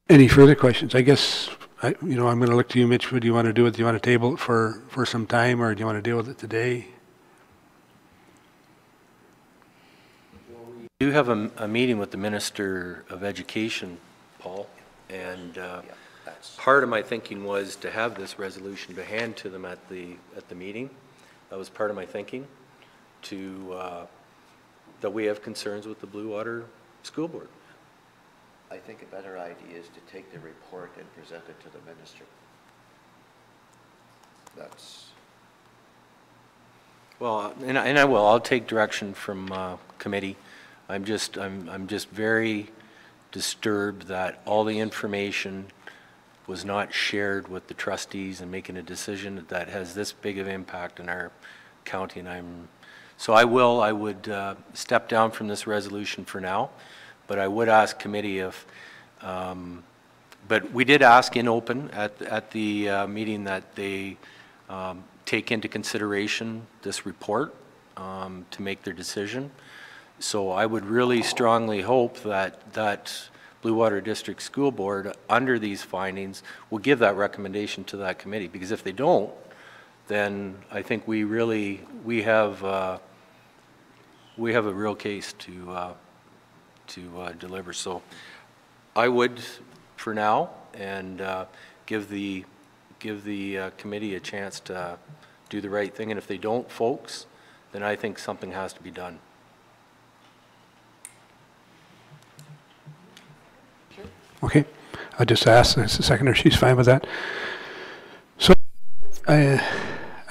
Any further questions? I guess I'm going to look to you, Mitch. What do you want to do? Do you want to table it for some time, or do you want to deal with it today? We do have a meeting with the Minister of Education, Paul, and part of my thinking was to have this resolution to hand to them at the meeting. That was part of my thinking, that we have concerns with the Blue Water School Board. I think a better idea is to take the report and present it to the minister. That's... Well, and I will. I'll take direction from committee. I'm just very disturbed that all the information was not shared with the trustees and making a decision that has this big of impact in our county. And I would step down from this resolution for now. But I would ask committee if, but we did ask in open at the meeting that they take into consideration this report to make their decision. So I would really strongly hope that Blue Water District School Board, under these findings, will give that recommendation to that committee. Because if they don't, then I think we have a real case to deliver. So I would, for now, and give the committee a chance to do the right thing. And if they don't, folks, then I think something has to be done. Okay. I just asked the seconder. She's fine with that. So I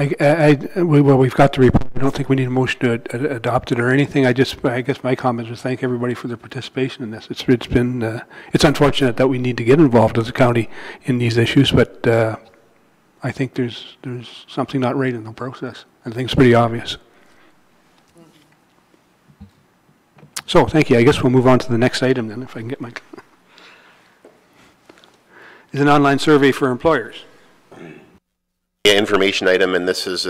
Well, we've got the report. I don't think we need a motion to adopt it or anything. I guess my comment is thank everybody for their participation in this. It's unfortunate that we need to get involved as a county in these issues, but I think there's something not right in the process. I think it's pretty obvious. So thank you. I guess we'll move on to the next item then, if I can get my... Is an online survey for employers. Yeah, information item, and this is,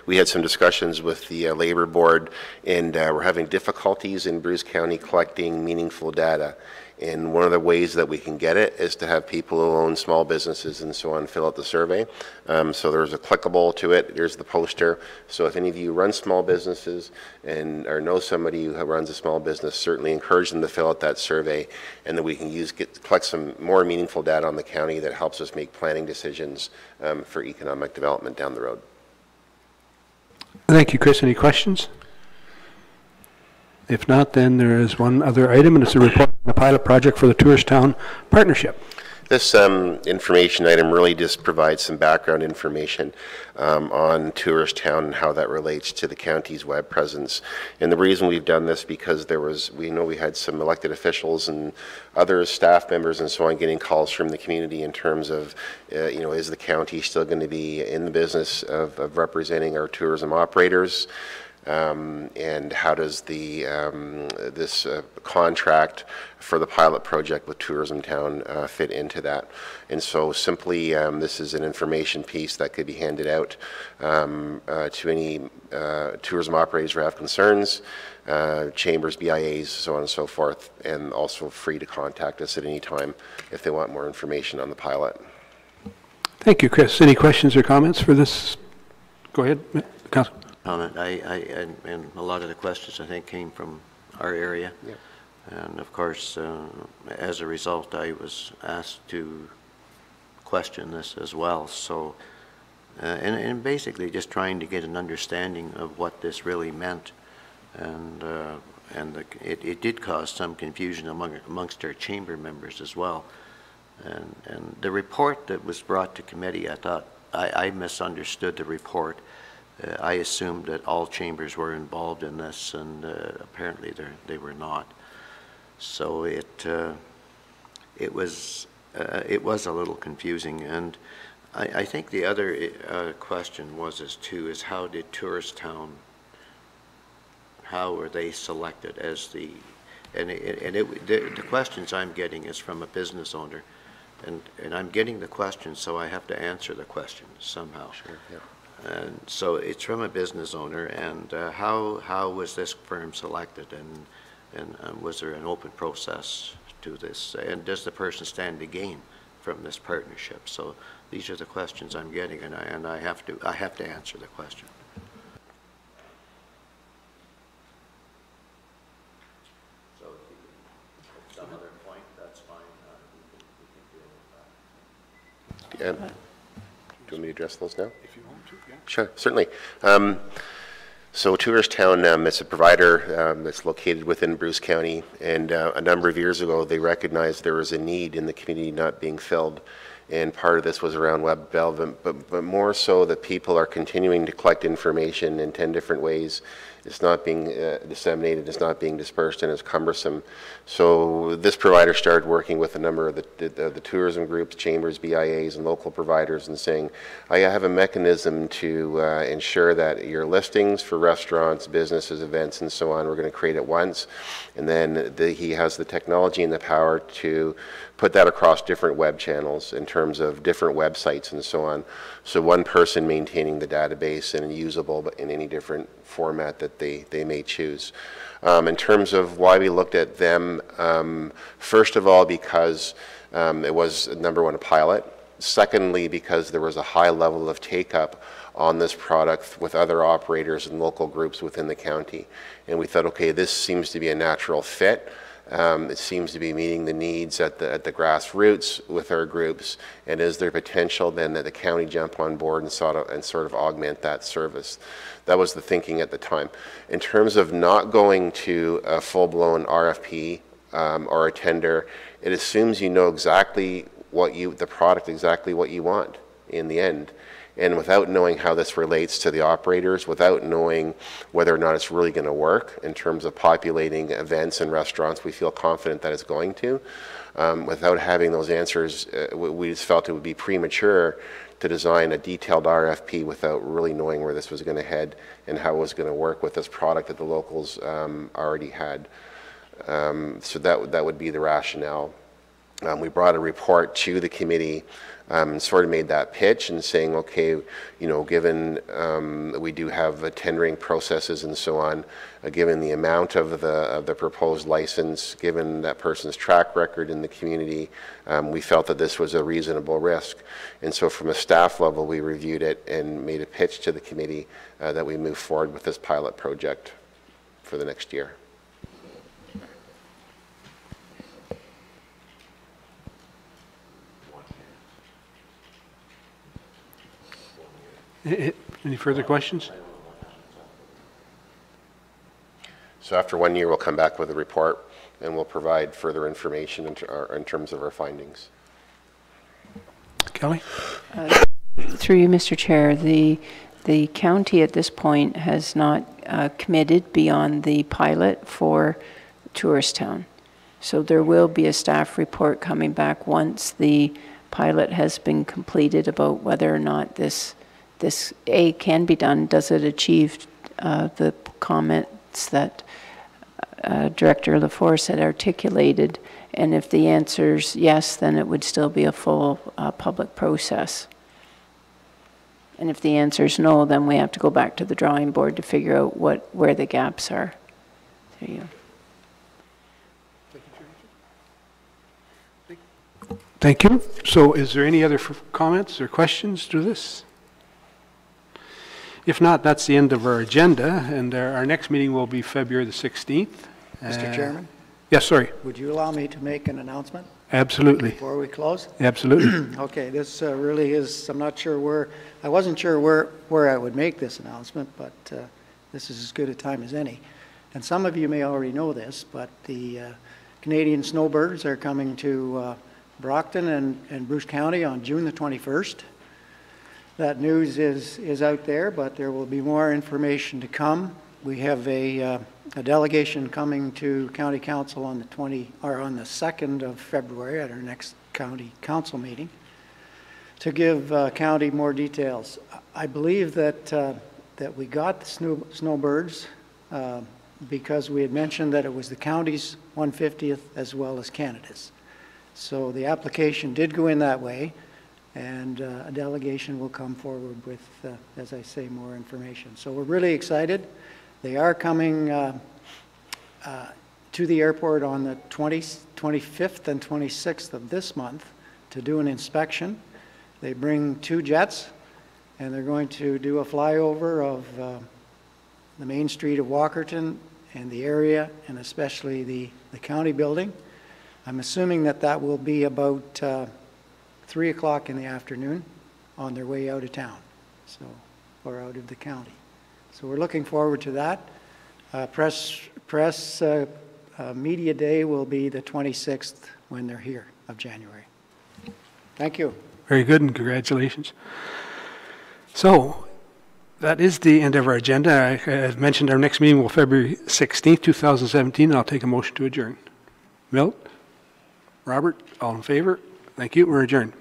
we had some discussions with the Labor Board, and we're having difficulties in Bruce County collecting meaningful data. And one of the ways that we can get it is to have people who own small businesses and so on fill out the survey. So there's a clickable to it. There's the poster. So if any of you run small businesses and or know somebody who runs a small business, certainly encourage them to fill out that survey, and then we can collect some more meaningful data on the county that helps us make planning decisions for economic development down the road. Thank you, Chris. Any questions? If not, then there is one other item, and it's a report on the pilot project for the Tourist Town Partnership. This information item really just provides some background information on Tourist Town and how that relates to the county's web presence. And the reason we've done this because we know we had some elected officials and other staff members and so on getting calls from the community in terms of, is the county still going to be in the business of representing our tourism operators? And how does this contract for the pilot project with Tourism Town fit into that? And so simply this is an information piece that could be handed out to any tourism operators who have concerns, chambers, BIAs, so on and so forth, and also free to contact us at any time if they want more information on the pilot. Thank you, Chris. Any questions or comments for this? Go ahead, Councilor. And a lot of the questions I think came from our area. Yep. And of course, as a result, I was asked to question this as well. So, and basically just trying to get an understanding of what this really meant. And it did cause some confusion amongst our chamber members as well. And the report that was brought to committee, I thought, I misunderstood the report. I assumed that all chambers were involved in this, and apparently they were not. So it was a little confusing. And I think the other question was how did Tourist Town, how were they selected as the questions I'm getting is from a business owner, and I'm getting the question, so I have to answer the question somehow. Sure. Yeah. And so it's from a business owner, and how was this firm selected, and was there an open process to this, and does the person stand to gain from this partnership? So these are the questions I'm getting, and I have to answer the question. So if some other point, that's fine. We can deal with that. Do you want me to address those now? If you want to, yeah. Sure, certainly. So Tourist Town, it's a provider that's located within Bruce County, and a number of years ago they recognized there was a need in the community not being filled, and part of this was around web development, but more so that people are continuing to collect information in 10 different ways. It's not being disseminated, it's not being dispersed, and it's cumbersome. So this provider started working with a number of the tourism groups, chambers, BIAs, and local providers, and saying, I have a mechanism to ensure that your listings for restaurants, businesses, events, and so on, we're going to create it once. And then he has the technology and the power to put that across different web channels in terms of different websites and so on. So one person maintaining the database and usable in any different format that they may choose. In terms of why we looked at them, first of all, because it was, number one, a pilot. Secondly, because there was a high level of take-up on this product with other operators and local groups within the county. And we thought, okay, this seems to be a natural fit. It seems to be meeting the needs at the grassroots with our groups, and is there potential then that the county jump on board and sort of augment that service? That was the thinking at the time. In terms of not going to a full-blown RFP or a tender, it assumes you know exactly the product, exactly what you want in the end. And without knowing how this relates to the operators, without knowing whether or not it's really going to work in terms of populating events and restaurants, we feel confident that it's going to. Without having those answers, we just felt it would be premature to design a detailed RFP without really knowing where this was going to head and how it was going to work with this product that the locals already had. So that would be the rationale. We brought a report to the committee and sort of made that pitch and saying, okay, you know, given we do have tendering processes and so on, given the amount of the proposed license, given that person's track record in the community, we felt that this was a reasonable risk. And so from a staff level, we reviewed it and made a pitch to the committee that we move forward with this pilot project for the next year. Any further questions? So after 1 year, we'll come back with a report and we'll provide further information in terms of our findings. Kelly? Through you, Mr. Chair, the county at this point has not committed beyond the pilot for Tourist Town. So there will be a staff report coming back once the pilot has been completed about whether or not this A, can be done. Does it achieve the comments that Director LaForce had articulated? And if the answer's yes, then it would still be a full public process. And if the answer's no, then we have to go back to the drawing board to figure out where the gaps are. There you go. Thank you. So is there any other comments or questions to this? If not, that's the end of our agenda, and our next meeting will be February the 16th. Mr. Chairman? Yes, sorry. Would you allow me to make an announcement? Absolutely. Before we close? Absolutely. Okay, this really is, I'm not sure where, I wasn't sure where I would make this announcement, but this is as good a time as any. And some of you may already know this, but the Canadian Snowbirds are coming to Brockton and Bruce County on June the 21st. That news is out there, but there will be more information to come. We have a delegation coming to County Council on the 2nd of February at our next County Council meeting to give County more details. I believe that we got the snowbirds because we had mentioned that it was the county's 150th as well as Canada's. So the application did go in that way. And a delegation will come forward with, as I say, more information. So we're really excited. They are coming to the airport on the 25th and 26th of this month to do an inspection. They bring 2 jets, and they're going to do a flyover of the main street of Walkerton and the area, and especially the county building. I'm assuming that will be about 3 o'clock in the afternoon on their way out of town, or out of the county. So we're looking forward to that. Media Day will be the 26th when they're here of January. Thank you. Very good, and congratulations. So that is the end of our agenda. As mentioned, our next meeting will be February 16th, 2017, and I'll take a motion to adjourn. Milt? Robert? All in favor? Thank you. We're adjourned.